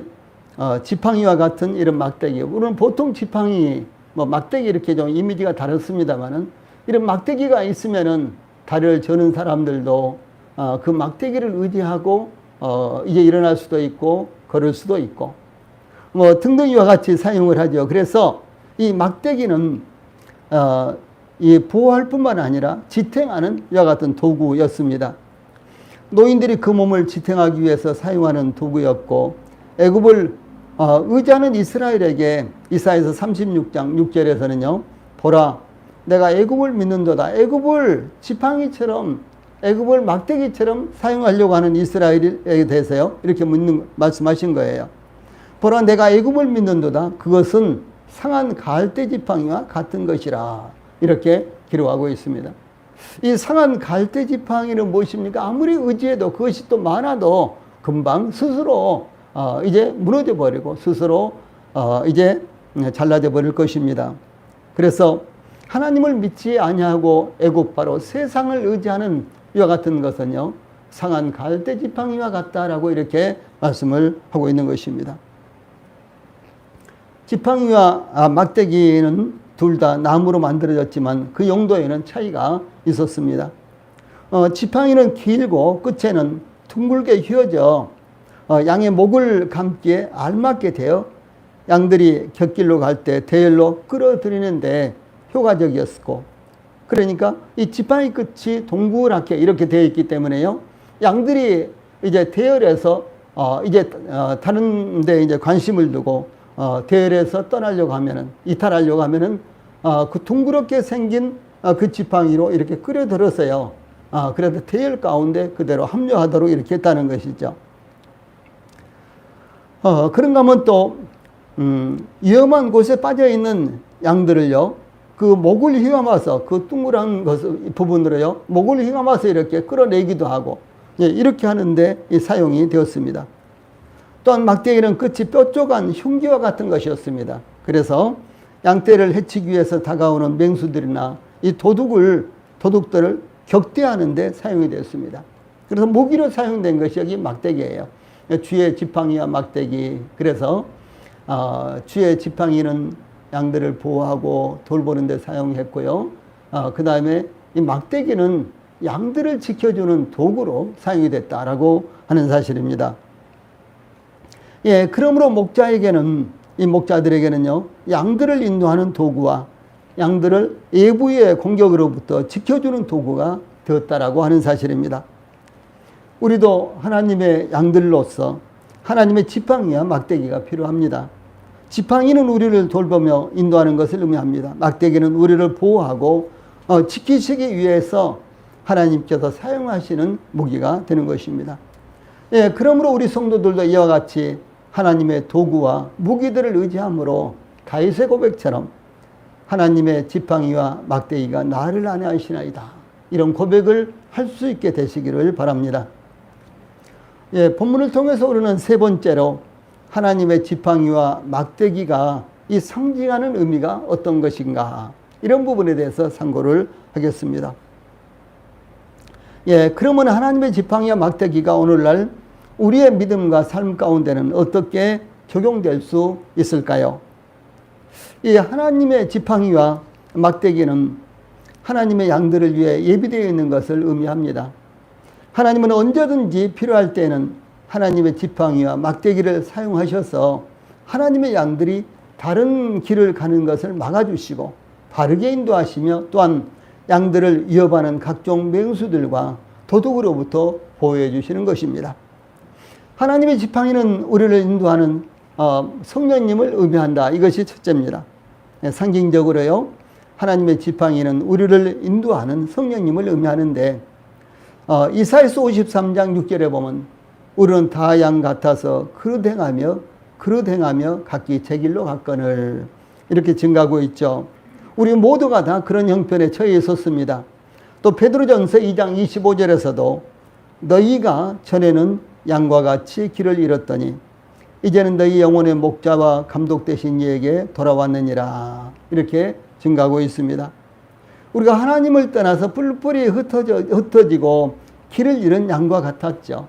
지팡이와 같은 이런 막대기, 우리는 보통 지팡이, 막대기 이렇게 좀 이미지가 다릅니다만은, 이런 막대기가 있으면은 다리를 저는 사람들도 그 막대기를 의지하고 이제 일어날 수도 있고 걸을 수도 있고 등등 이와 같이 사용을 하죠. 그래서 이 막대기는 이 보호할 뿐만 아니라 지탱하는 이와 같은 도구였습니다. 노인들이 그 몸을 지탱하기 위해서 사용하는 도구였고, 애굽을 의지하는 이스라엘에게 이사야서 36장 6절에서는요, 보라, 내가 애굽을 믿는도다. 애굽을 지팡이처럼, 애굽을 막대기처럼 사용하려고 하는 이스라엘에 대해서요, 이렇게 말씀하신 거예요. 보라, 내가 애굽을 믿는도다. 그것은 상한 갈대 지팡이와 같은 것이라. 이렇게 기록하고 있습니다. 이 상한 갈대 지팡이는 무엇입니까? 아무리 의지해도 그것이 또 많아도 금방 스스로 이제 무너져 버리고 스스로 이제 잘라져 버릴 것입니다. 그래서 하나님을 믿지 아니하고 애굽바로 세상을 의지하는 이와 같은 것은요, 상한 갈대 지팡이와 같다라고 이렇게 말씀을 하고 있는 것입니다. 지팡이와 막대기는 둘 다 나무로 만들어졌지만 그 용도에는 차이가 있었습니다. 지팡이는 길고 끝에는 둥글게 휘어져 양의 목을 감기에 알맞게 되어 양들이 곁길로 갈 때 대열로 끌어들이는데 효과적이었고, 그러니까 이 지팡이 끝이 동그랗게 이렇게 되어 있기 때문에요, 양들이 이제 대열에서 이제 다른 데 이제 관심을 두고 대열에서 떠나려고 하면은, 이탈하려고 하면은 그 둥그렇게 생긴 그 지팡이로 이렇게 끌어들었어요. 그래서 대열 가운데 그대로 합류하도록 이렇게 했다는 것이죠. 그런가 하면 또 위험한 곳에 빠져 있는 양들을요, 그 목을 휘감아서 그 둥그란 부분으로요, 목을 휘감아서 이렇게 끌어내기도 하고, 이렇게 하는데 사용이 되었습니다. 또한 막대기는 끝이 뾰족한 흉기와 같은 것이었습니다. 그래서 양떼를 해치기 위해서 다가오는 맹수들이나 이 도둑들을 격대하는 데 사용이 되었습니다. 그래서 무기로 사용된 것이 여기 막대기예요. 주의 지팡이와 막대기. 그래서 주의 지팡이는 양들을 보호하고 돌보는 데 사용했고요. 그 다음에 이 막대기는 양들을 지켜주는 도구로 사용이 됐다라고 하는 사실입니다. 예, 그러므로 이 목자들에게는요, 양들을 인도하는 도구와 양들을 외부의 공격으로부터 지켜주는 도구가 되었다라고 하는 사실입니다. 우리도 하나님의 양들로서 하나님의 지팡이와 막대기가 필요합니다. 지팡이는 우리를 돌보며 인도하는 것을 의미합니다. 막대기는 우리를 보호하고 지키시기 위해서 하나님께서 사용하시는 무기가 되는 것입니다. 예, 그러므로 우리 성도들도 이와 같이 하나님의 도구와 무기들을 의지함으로 다윗의 고백처럼 하나님의 지팡이와 막대기가 나를 안위하시나이다, 이런 고백을 할 수 있게 되시기를 바랍니다. 예, 본문을 통해서 우리는 세 번째로 하나님의 지팡이와 막대기가 이 상징하는 의미가 어떤 것인가, 이런 부분에 대해서 상고를 하겠습니다. 예, 그러면 하나님의 지팡이와 막대기가 오늘날 우리의 믿음과 삶 가운데는 어떻게 적용될 수 있을까요? 이 하나님의 지팡이와 막대기는 하나님의 양들을 위해 예비되어 있는 것을 의미합니다. 하나님은 언제든지 필요할 때는 하나님의 지팡이와 막대기를 사용하셔서 하나님의 양들이 다른 길을 가는 것을 막아주시고 바르게 인도하시며, 또한 양들을 위협하는 각종 맹수들과 도둑으로부터 보호해 주시는 것입니다. 하나님의 지팡이는 우리를 인도하는 성령님을 의미한다. 이것이 첫째입니다. 상징적으로요. 하나님의 지팡이는 우리를 인도하는 성령님을 의미하는데 이사야서 53장 6절에 보면 우리는 다 양 같아서 그릇 행하며 각기 제 길로 갔거늘 이렇게 증가하고 있죠. 우리 모두가 다 그런 형편에 처해 있었습니다. 또 베드로전서 2장 25절에서도 너희가 전에는 양과 같이 길을 잃었더니 이제는 너희 영혼의 목자와 감독 되신 이에게 돌아왔느니라 이렇게 증가하고 있습니다. 우리가 하나님을 떠나서 뿔뿔이 흩어지고 길을 잃은 양과 같았죠.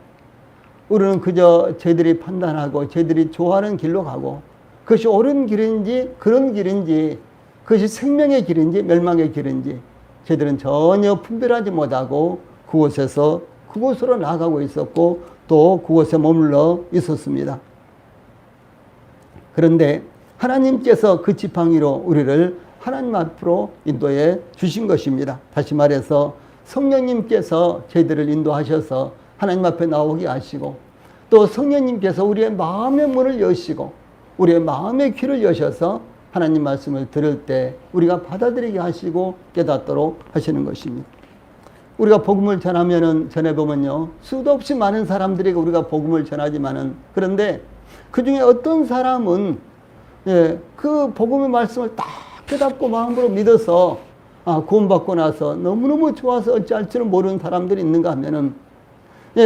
우리는 그저 저희들이 판단하고 저희들이 좋아하는 길로 가고 그것이 옳은 길인지 그런 길인지 그것이 생명의 길인지 멸망의 길인지 저희들은 전혀 분별하지 못하고 그곳으로 나아가고 있었고 또 그곳에 머물러 있었습니다. 그런데 하나님께서 그 지팡이로 우리를 하나님 앞으로 인도해 주신 것입니다. 다시 말해서 성령님께서 저희들을 인도하셔서 하나님 앞에 나오게 하시고 또 성령님께서 우리의 마음의 문을 여시고 우리의 마음의 귀를 여셔서 하나님 말씀을 들을 때 우리가 받아들이게 하시고 깨닫도록 하시는 것입니다. 우리가 복음을 전해보면요. 수도 없이 많은 사람들에게 우리가 복음을 전하지만은 그런데 그 중에 어떤 사람은 그 복음의 말씀을 딱 깨닫고 마음으로 믿어서 구원받고 나서 너무너무 좋아서 어찌할 줄은 모르는 사람들이 있는가 하면은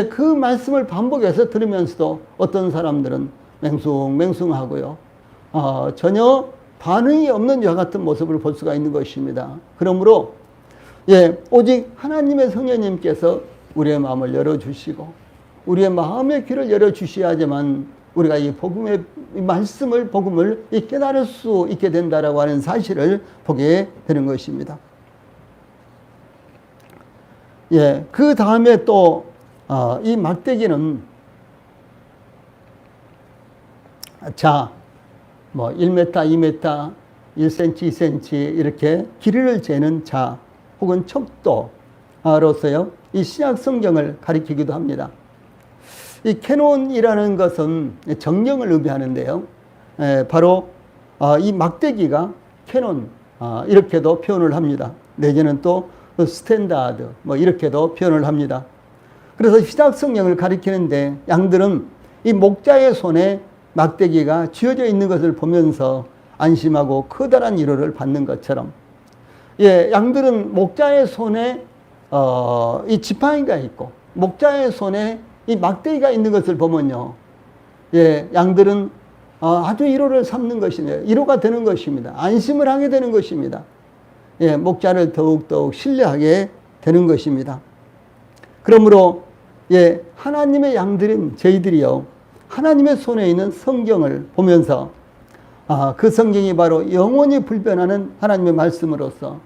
그 말씀을 반복해서 들으면서도 어떤 사람들은 맹숭맹숭하고요. 전혀 반응이 없는 이와 같은 모습을 볼 수가 있는 것입니다. 그러므로 오직 하나님의 성령님께서 우리의 마음을 열어주시고 우리의 마음의 귀를 열어주셔야지만 우리가 이 복음의 복음을 깨달을 수 있게 된다라고 하는 사실을 보게 되는 것입니다. 그 다음에 또 이 막대기는 1m, 2m, 1cm, 2cm 이렇게 길이를 재는 자 혹은 척도로서요. 이 신약 성경을 가리키기도 합니다. 이 캐논이라는 것은 정령을 의미하는데요. 바로 이 막대기가 캐논 이렇게도 표현을 합니다. 내지는 또 스탠다드 이렇게도 표현을 합니다. 그래서 신약 성경을 가리키는데 양들은 이 목자의 손에 막대기가 쥐어져 있는 것을 보면서 안심하고 커다란 위로를 받는 것처럼 양들은 목자의 손에 이 지팡이가 있고 목자의 손에 이 막대기가 있는 것을 보면요. 양들은 아주 위로를 삼는 것이네요. 위로가 되는 것입니다. 안심을 하게 되는 것입니다. 목자를 더욱더욱 신뢰하게 되는 것입니다. 그러므로 하나님의 양들인 저희들이요. 하나님의 손에 있는 성경을 보면서 그 성경이 바로 영원히 불변하는 하나님의 말씀으로서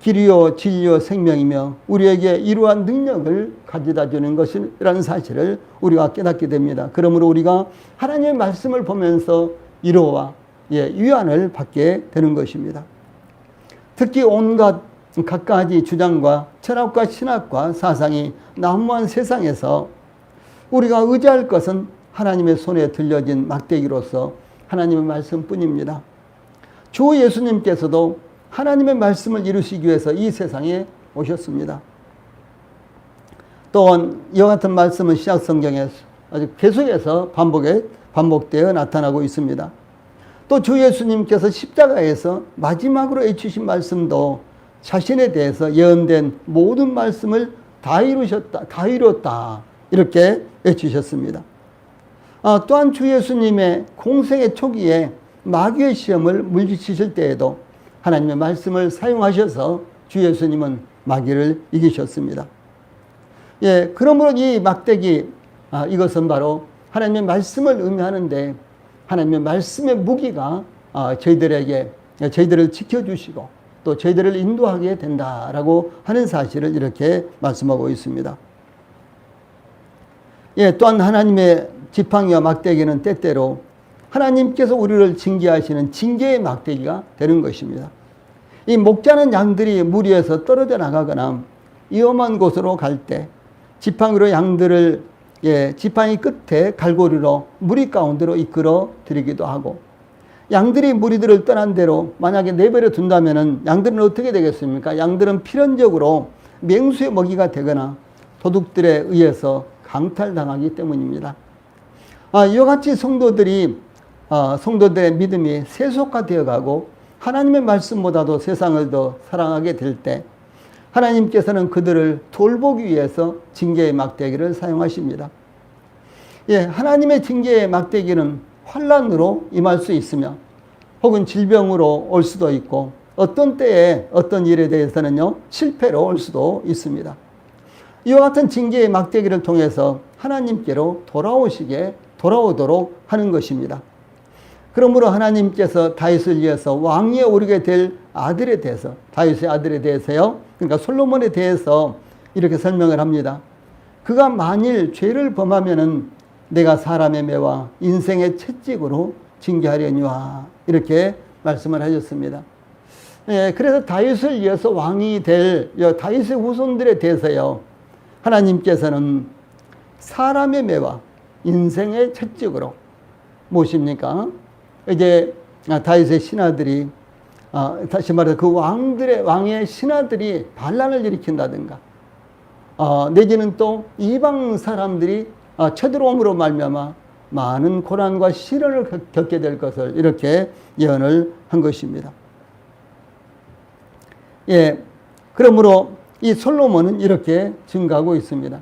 길이요 진리요 생명이며 우리에게 이러한 능력을 가져다 주는 것이라는 사실을 우리가 깨닫게 됩니다. 그러므로 우리가 하나님의 말씀을 보면서 위로와 위안을 받게 되는 것입니다. 특히 온갖 갖가지 주장과 철학과 신학과 사상이 난무한 세상에서 우리가 의지할 것은 하나님의 손에 들려진 막대기로서 하나님의 말씀뿐입니다. 주 예수님께서도 하나님의 말씀을 이루시기 위해서 이 세상에 오셨습니다. 또한 이와 같은 말씀은 신약 성경에 아주 계속해서 반복되어 나타나고 있습니다. 또 주 예수님께서 십자가에서 마지막으로 해주신 말씀도 자신에 대해서 예언된 모든 말씀을 다 이뤘다 이렇게 해주셨습니다. 또한 주 예수님의 공생의 초기에 마귀의 시험을 물리치실 때에도 하나님의 말씀을 사용하셔서 주 예수님은 마귀를 이기셨습니다. 그러므로 이 막대기 이것은 바로 하나님의 말씀을 의미하는데 하나님의 말씀의 무기가 저희들을 지켜주시고 또 저희들을 인도하게 된다라고 하는 사실을 이렇게 말씀하고 있습니다. 또한 하나님의 지팡이와 막대기는 때때로 하나님께서 우리를 징계하시는 징계의 막대기가 되는 것입니다. 이 목자는 양들이 무리에서 떨어져 나가거나 위험한 곳으로 갈 때 지팡이로 양들을 예, 지팡이 끝에 갈고리로 무리 가운데로 이끌어 드리기도 하고, 양들이 무리들을 떠난 대로 만약에 내버려 둔다면은 양들은 어떻게 되겠습니까? 양들은 필연적으로 맹수의 먹이가 되거나 도둑들에 의해서 강탈당하기 때문입니다. 이와 같이 성도들의 믿음이 세속화되어 가고 하나님의 말씀보다도 세상을 더 사랑하게 될 때 하나님께서는 그들을 돌보기 위해서 징계의 막대기를 사용하십니다. 예, 하나님의 징계의 막대기는 환난으로 임할 수 있으며 혹은 질병으로 올 수도 있고 어떤 때에 어떤 일에 대해서는요 실패로 올 수도 있습니다. 이와 같은 징계의 막대기를 통해서 하나님께로 돌아오도록 하는 것입니다. 그러므로 하나님께서 다윗을 위해서 왕위에 오르게 될 아들에 대해서, 다윗의 아들에 대해서요, 그러니까 솔로몬에 대해서 이렇게 설명을 합니다. 그가 만일 죄를 범하면은 내가 사람의 매와 인생의 채찍으로 징계하려니와, 이렇게 말씀을 하셨습니다. 예, 그래서 다윗을 위해서 왕이 될 다윗의 후손들에 대해서요, 하나님께서는 사람의 매와 인생의 채찍으로, 무엇입니까? 이제 다윗의 신하들이, 다시 말해서 그 왕의 신하들이 반란을 일으킨다든가, 내지는 또 이방 사람들이 쳐들어옴으로 말미암아 많은 고난과 시련을 겪게 될 것을 이렇게 예언을 한 것입니다. 예, 그러므로 이 솔로몬은 이렇게 증가하고 있습니다.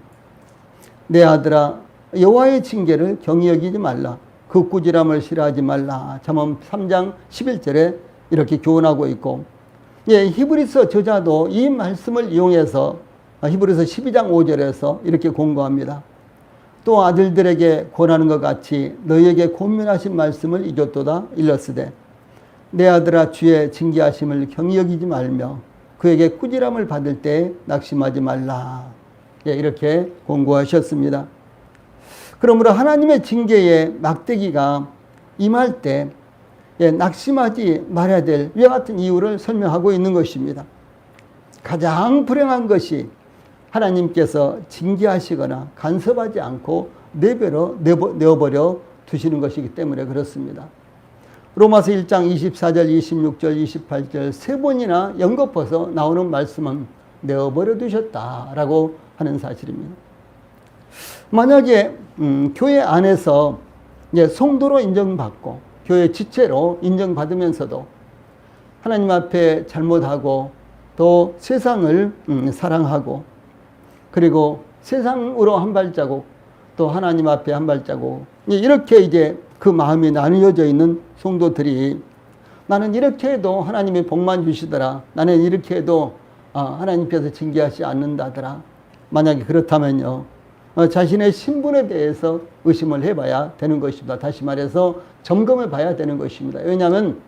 내 아들아, 여호와의 징계를 경히 여기지 말라. 그 꾸지람을 싫어하지 말라. 잠언 3장 11절에 이렇게 교훈하고 있고, 예, 히브리서 저자도 이 말씀을 이용해서 히브리서 12장 5절에서 이렇게 공고합니다. 또 아들들에게 권하는 것 같이 너희에게 권면하신 말씀을 이줬도다. 일렀으되 내 아들아, 주의 징계하심을 경히 여기지 말며 그에게 꾸지람을 받을 때 낙심하지 말라. 예, 이렇게 공고하셨습니다. 그러므로 하나님의 징계의 막대기가 임할 때 낙심하지 말아야 될 이와 같은 이유를 설명하고 있는 것입니다. 가장 불행한 것이 하나님께서 징계하시거나 간섭하지 않고 내어버려 두시는 것이기 때문에 그렇습니다. 로마서 1장 24절, 26절, 28절 세 번이나 연거퍼서 나오는 말씀은 내어버려 두셨다라고 하는 사실입니다. 만약에 교회 안에서 성도로 인정받고 교회 지체로 인정받으면서도 하나님 앞에 잘못하고 또 세상을 사랑하고 그리고 세상으로 한 발자국 또 하나님 앞에 한 발자국 이렇게 이제 그 마음이 나뉘어져 있는 성도들이 나는 이렇게 해도 하나님이 복만 주시더라, 나는 이렇게 해도 하나님께서 징계하지 않는다더라, 만약에 그렇다면요 자신의 신분에 대해서 의심을 해봐야 되는 것입니다. 다시 말해서 점검해 봐야 되는 것입니다. 왜냐하면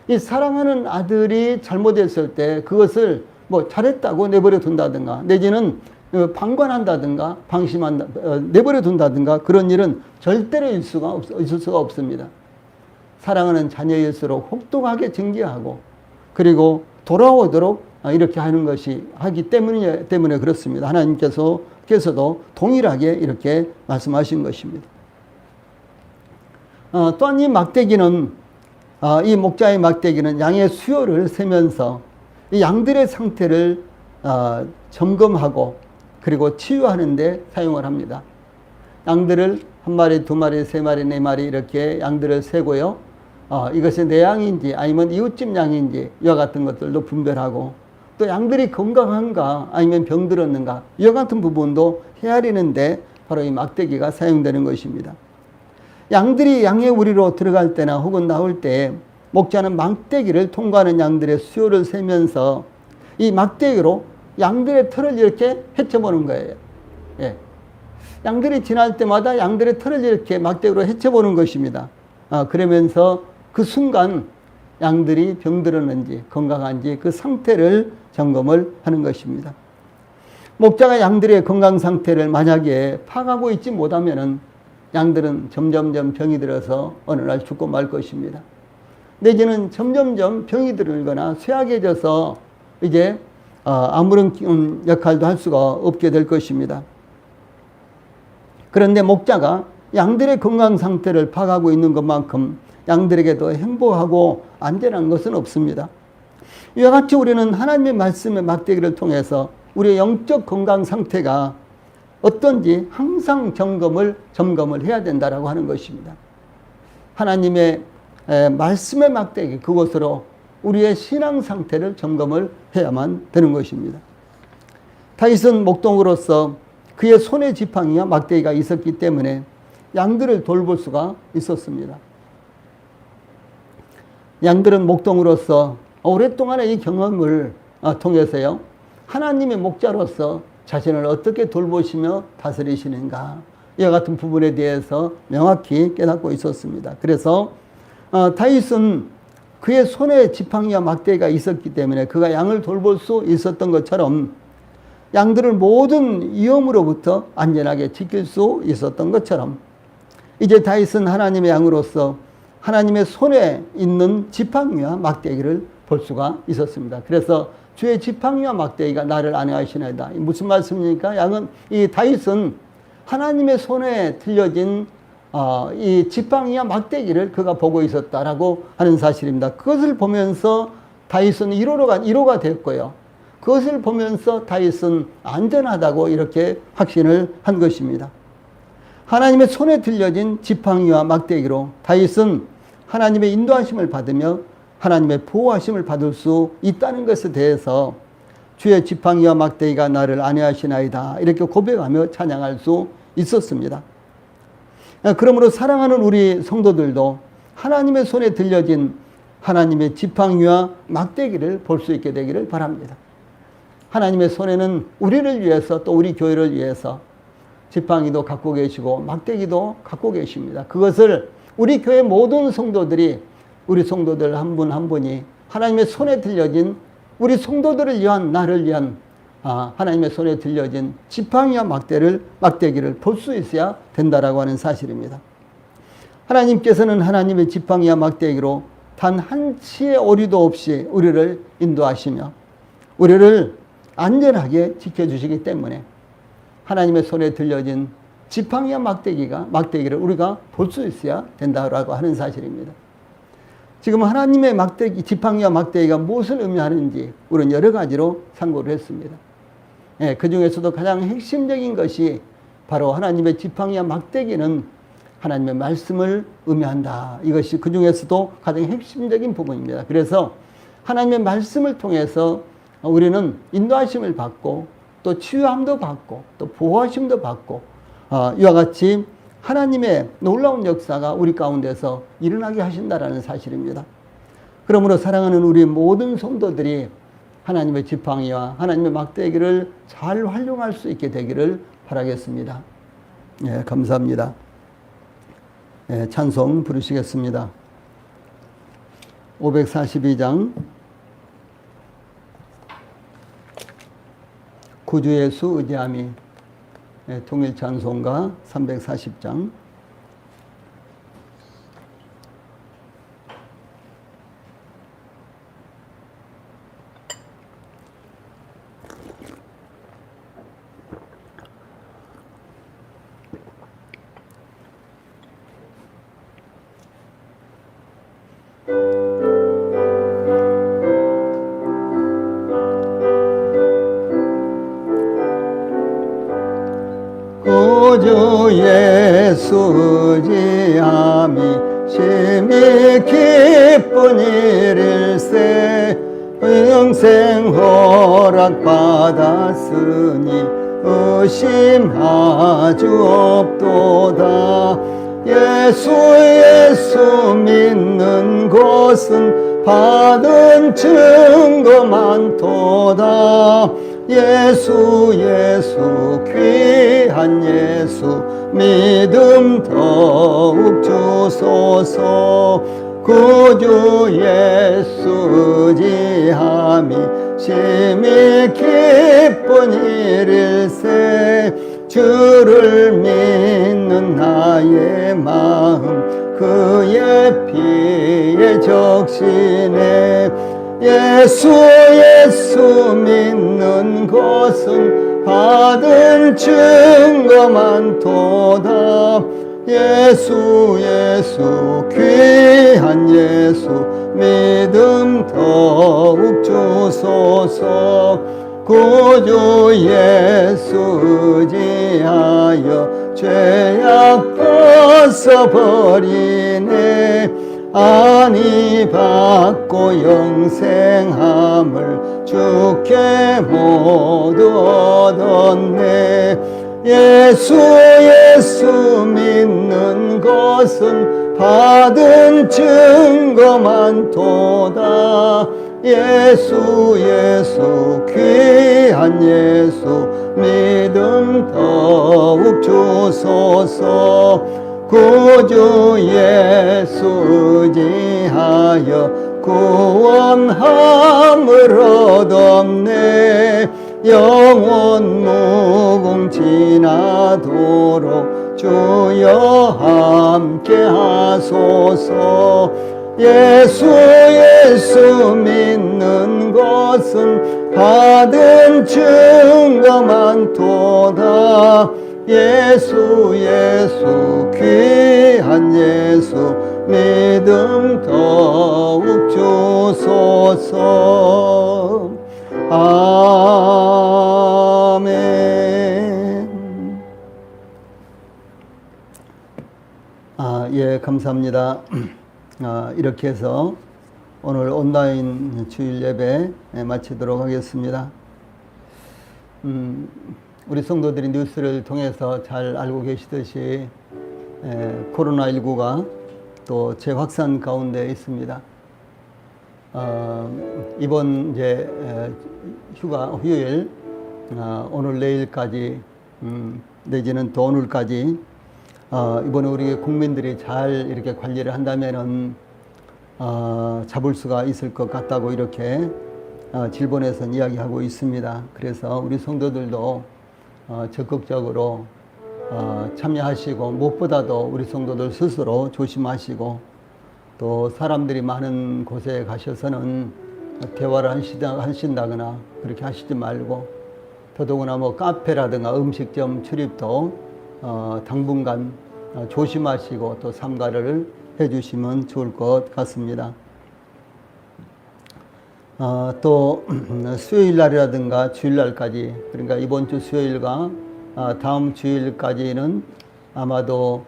이 사랑하는 아들이 잘못했을 때 그것을 뭐 잘했다고 내버려 둔다든가 내지는 방관한다든가 내버려 둔다든가 그런 일은 절대로 있을 수가 없습니다. 사랑하는 자녀일수록 혹독하게 징계하고 그리고 돌아오도록 이렇게 하는 것이 하기 때문에 그렇습니다. 하나님께서도 동일하게 이렇게 말씀하신 것입니다. 또한 이 막대기는 이 목자의 막대기는 양의 수요를 세면서 이 양들의 상태를 점검하고 그리고 치유하는 데 사용을 합니다. 양들을 한 마리, 두 마리, 세 마리, 네 마리 이렇게 양들을 세고요. 이것이 내 양인지 아니면 이웃집 양인지 이와 같은 것들도 분별하고 또 양들이 건강한가 아니면 병들었는가 이와 같은 부분도 헤아리는데 바로 이 막대기가 사용되는 것입니다. 양들이 양의 우리로 들어갈 때나 혹은 나올 때 목자는 막대기를 통과하는 양들의 수요를 세면서 이 막대기로 양들의 털을 이렇게 헤쳐보는 거예요. 예. 양들이 지날 때마다 양들의 털을 이렇게 막대기로 헤쳐보는 것입니다. 그러면서 그 순간 양들이 병들었는지 건강한지 그 상태를 점검을 하는 것입니다. 목자가 양들의 건강 상태를 만약에 파악하고 있지 못하면은 양들은 점점점 병이 들어서 어느 날 죽고 말 것입니다. 내지는 점점점 병이 들거나 쇠약해져서 이제 아무런 역할도 할 수가 없게 될 것입니다. 그런데 목자가 양들의 건강 상태를 파악하고 있는 것만큼 양들에게도 행복하고 안전한 것은 없습니다. 이와 같이 우리는 하나님의 말씀의 막대기를 통해서 우리의 영적 건강 상태가 어떤지 항상 점검을 해야 된다라고 하는 것입니다. 하나님의 말씀의 막대기, 그것으로 우리의 신앙 상태를 점검을 해야만 되는 것입니다. 다윗은 목동으로서 그의 손에 지팡이와 막대기가 있었기 때문에 양들을 돌볼 수가 있었습니다. 양들은 목동으로서 오랫동안의 이 경험을 통해서요, 하나님의 목자로서 자신을 어떻게 돌보시며 다스리시는가, 이와 같은 부분에 대해서 명확히 깨닫고 있었습니다. 그래서 다윗은 그의 손에 지팡이와 막대기가 있었기 때문에 그가 양을 돌볼 수 있었던 것처럼 양들을 모든 위험으로부터 안전하게 지킬 수 있었던 것처럼 이제 다윗은 하나님의 양으로서 하나님의 손에 있는 지팡이와 막대기를 볼 수가 있었습니다. 그래서 주의 지팡이와 막대기가 나를 안위하시나이다. 무슨 말씀입니까? 이 다윗은 하나님의 손에 들려진 이 지팡이와 막대기를 그가 보고 있었다라고 하는 사실입니다. 그것을 보면서 다윗은 1호가 됐고요. 그것을 보면서 다윗은 안전하다고 이렇게 확신을 한 것입니다. 하나님의 손에 들려진 지팡이와 막대기로 다윗은 하나님의 인도하심을 받으며 하나님의 보호하심을 받을 수 있다는 것에 대해서 주의 지팡이와 막대기가 나를 안위하시나이다, 이렇게 고백하며 찬양할 수 있었습니다. 그러므로 사랑하는 우리 성도들도 하나님의 손에 들려진 하나님의 지팡이와 막대기를 볼 수 있게 되기를 바랍니다. 하나님의 손에는 우리를 위해서, 또 우리 교회를 위해서 지팡이도 갖고 계시고 막대기도 갖고 계십니다. 그것을 우리 교회 모든 성도들이, 우리 성도들 한 분 한 분이 하나님의 손에 들려진, 우리 성도들을 위한, 나를 위한 하나님의 손에 들려진 지팡이와 막대기를 볼 수 있어야 된다라고 하는 사실입니다. 하나님께서는 하나님의 지팡이와 막대기로 단 한 치의 오류도 없이 우리를 인도하시며 우리를 안전하게 지켜주시기 때문에 하나님의 손에 들려진 지팡이와 막대기를 우리가 볼 수 있어야 된다라고 하는 사실입니다. 지금 하나님의 지팡이와 막대기가 무엇을 의미하는지 우리는 여러 가지로 상고를 했습니다. 그 중에서도 가장 핵심적인 것이 바로 하나님의 지팡이와 막대기는 하나님의 말씀을 의미한다. 이것이 그 중에서도 가장 핵심적인 부분입니다. 그래서 하나님의 말씀을 통해서 우리는 인도하심을 받고 또 치유함도 받고 또 보호하심도 받고 이와 같이 하나님의 놀라운 역사가 우리 가운데서 일어나게 하신다라는 사실입니다. 그러므로 사랑하는 우리 모든 성도들이 하나님의 지팡이와 하나님의 막대기를 잘 활용할 수 있게 되기를 바라겠습니다. 예, 감사합니다. 예, 찬송 부르시겠습니다. 542장 구주 예수 의지함이, 통일 찬송가 340장. 구주 예수 의지함이 심히 기쁜 일일세. 영생 허락받았으니 의심하주 없도다. 예수 믿는 것은 받은 증거 많도다. 예수 귀한 예수 믿음 더욱 주소서. 구주 예수 의지함이 심히 기쁜 일일세. 주를 믿는 나의 마음 그의 피에 적시네. 예수 믿는 것은 받은 증거만 도다. 예수 예수 귀한 예수 믿음 더욱 주소서. 구주 예수 의지하여 죄악 벗어버리네. 안위 받고 영생함을 주께 모두 얻었네. 예수 예수 믿는 것은 받은 증거만 도다. 예수 예수 귀한 예수 믿음 더욱 주소서. 구주 예수 의지하여 구원함을 얻었네. 영원 무궁지나도록 주여 함께 하소서. 예수 예수 믿는 것은 받은 증거만 도다. 예수 예수 귀한 예수 믿음 더욱 주소서. 아멘. 예, 감사합니다. 이렇게 해서 오늘 온라인 주일 예배 마치도록 하겠습니다. 우리 성도들이 뉴스를 통해서 잘 알고 계시듯이 코로나19가 또 재확산 가운데 있습니다. 이번 이제 휴일 오늘 내일까지 내지는 또 오늘까지 이번에 우리 국민들이 잘 이렇게 관리를 한다면은 잡을 수가 있을 것 같다고 이렇게 질본에서는 이야기하고 있습니다. 그래서 우리 성도들도 적극적으로 참여하시고 무엇보다도 우리 성도들 스스로 조심하시고 또 사람들이 많은 곳에 가셔서는 대화를 하신다거나 그렇게 하시지 말고 더더구나 뭐 카페라든가 음식점 출입도 당분간 조심하시고 또 삼가를 해주시면 좋을 것 같습니다. 또 수요일 날이라든가 주일 날까지, 그러니까 이번 주 수요일과 다음 주일까지는 아마도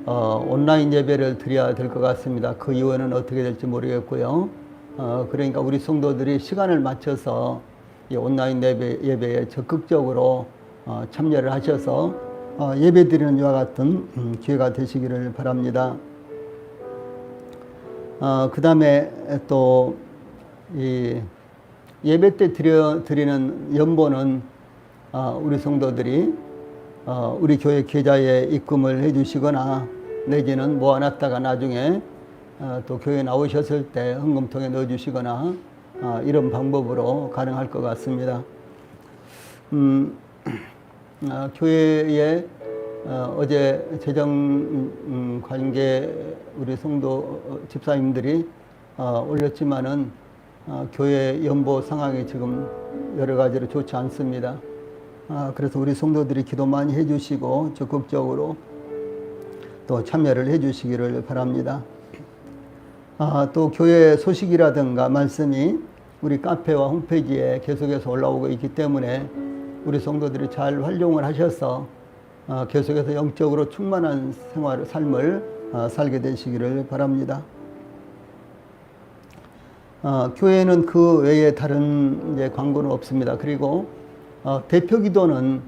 온라인 예배를 드려야 될 것 같습니다. 그 이후에는 어떻게 될지 모르겠고요. 그러니까 우리 성도들이 시간을 맞춰서 이 온라인 예배에 적극적으로 참여를 하셔서 예배 드리는 이와 같은 기회가 되시기를 바랍니다. 그 다음에 또 이 예배 때 드리는 연보는 우리 성도들이 우리 교회 계좌에 입금을 해 주시거나 내지는 모아놨다가 나중에 또 교회 나오셨을 때 헌금통에 넣어 주시거나 이런 방법으로 가능할 것 같습니다. 교회에 어제 재정 관계 우리 성도 집사님들이 올렸지만은 교회 연보 상황이 지금 여러 가지로 좋지 않습니다. 그래서 우리 성도들이 기도 많이 해주시고 적극적으로 또 참여를 해주시기를 바랍니다. 또 교회 소식이라든가 말씀이 우리 카페와 홈페이지에 계속해서 올라오고 있기 때문에 우리 성도들이 잘 활용을 하셔서 계속해서 영적으로 충만한 삶을 살게 되시기를 바랍니다. 교회는 그 외에 다른 이제 광고는 없습니다. 그리고 대표 기도는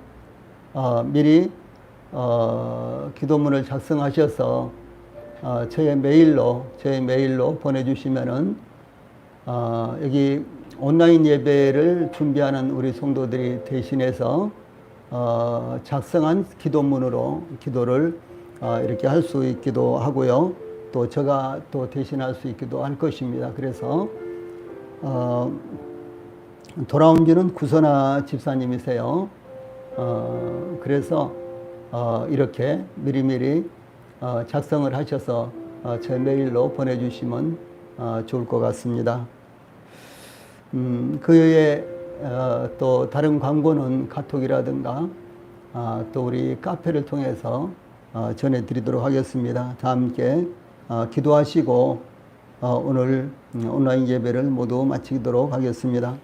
미리 기도문을 작성하셔서 저의 메일로 보내주시면은 여기 온라인 예배를 준비하는 우리 성도들이 대신해서 작성한 기도문으로 기도를 이렇게 할 수 있기도 하고요. 또 제가 또 대신할 수 있기도 할 것입니다. 그래서 돌아온 지는 구선아 집사님이세요. 그래서 이렇게 미리미리 작성을 하셔서 제 메일로 보내주시면 좋을 것 같습니다. 그 외에 또 다른 광고는 카톡이라든가 또 우리 카페를 통해서 전해드리도록 하겠습니다. 다 함께 기도하시고 오늘 온라인 예배를 모두 마치도록 하겠습니다.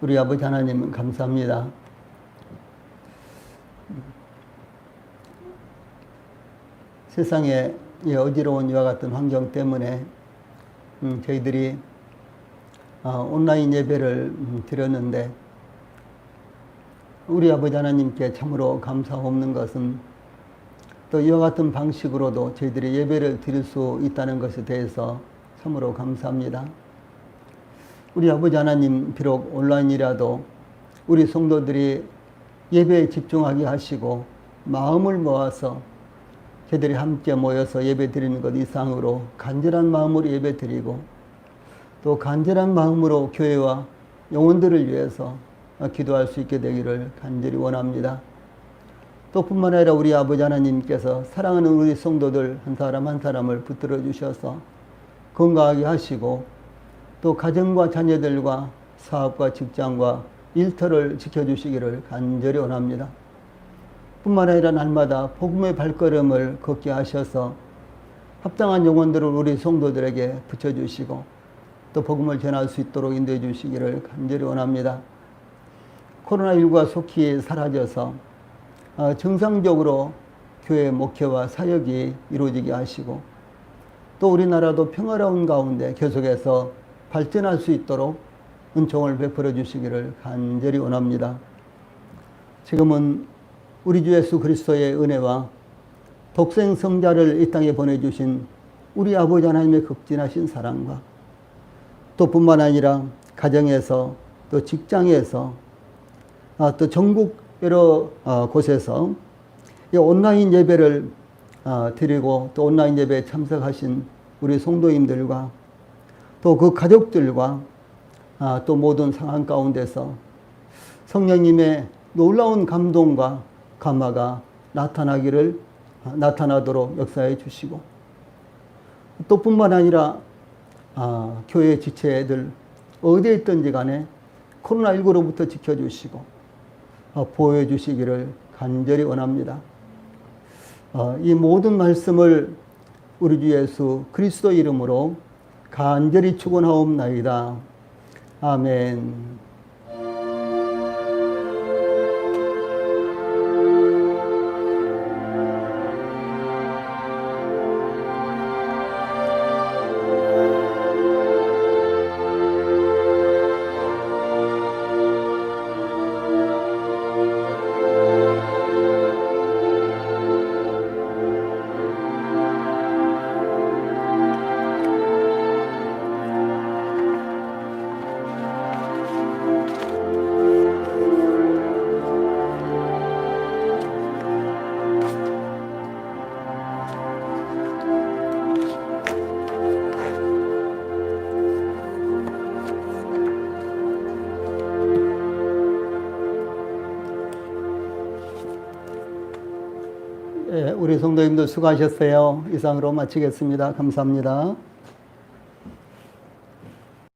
우리 아버지 하나님 감사합니다. 세상에 이 어지러운 이와 같은 환경 때문에 저희들이 온라인 예배를 드렸는데 우리 아버지 하나님께 참으로 감사 없는 것은 또 이와 같은 방식으로도 저희들이 예배를 드릴 수 있다는 것에 대해서 참으로 감사합니다. 우리 아버지 하나님 비록 온라인이라도 우리 성도들이 예배에 집중하게 하시고 마음을 모아서 저희들이 함께 모여서 예배 드리는 것 이상으로 간절한 마음으로 예배 드리고 또 간절한 마음으로 교회와 영혼들을 위해서 기도할 수 있게 되기를 간절히 원합니다. 또 뿐만 아니라 우리 아버지 하나님께서 사랑하는 우리 성도들 한 사람 한 사람을 붙들어 주셔서 건강하게 하시고 또 가정과 자녀들과 사업과 직장과 일터를 지켜주시기를 간절히 원합니다. 뿐만 아니라 날마다 복음의 발걸음을 걷게 하셔서 합당한 영혼들을 우리 성도들에게 붙여주시고 또 복음을 전할 수 있도록 인도해 주시기를 간절히 원합니다. 코로나19가 속히 사라져서 정상적으로 교회 목회와 사역이 이루어지게 하시고 또 우리나라도 평화로운 가운데 계속해서 발전할 수 있도록 은총을 베풀어 주시기를 간절히 원합니다. 지금은 우리 주 예수 그리스도의 은혜와 독생 성자를 이 땅에 보내주신 우리 아버지 하나님의 극진하신 사랑과 또 뿐만 아니라 가정에서 또 직장에서 또 전국 여러 곳에서 온라인 예배를 드리고 또 온라인 예배에 참석하신 우리 성도님들과 또 그 가족들과 또 모든 상황 가운데서 성령님의 놀라운 감동과 감화가 나타나도록 역사해 주시고 또 뿐만 아니라 교회 지체들 어디에 있든지 간에 코로나19로부터 지켜주시고 보호해 주시기를 간절히 원합니다. 이 모든 말씀을 우리 주 예수 그리스도 이름으로 간절히 축원하옵나이다. 아멘. 우리 성도님들 수고하셨어요. 이상으로 마치겠습니다. 감사합니다.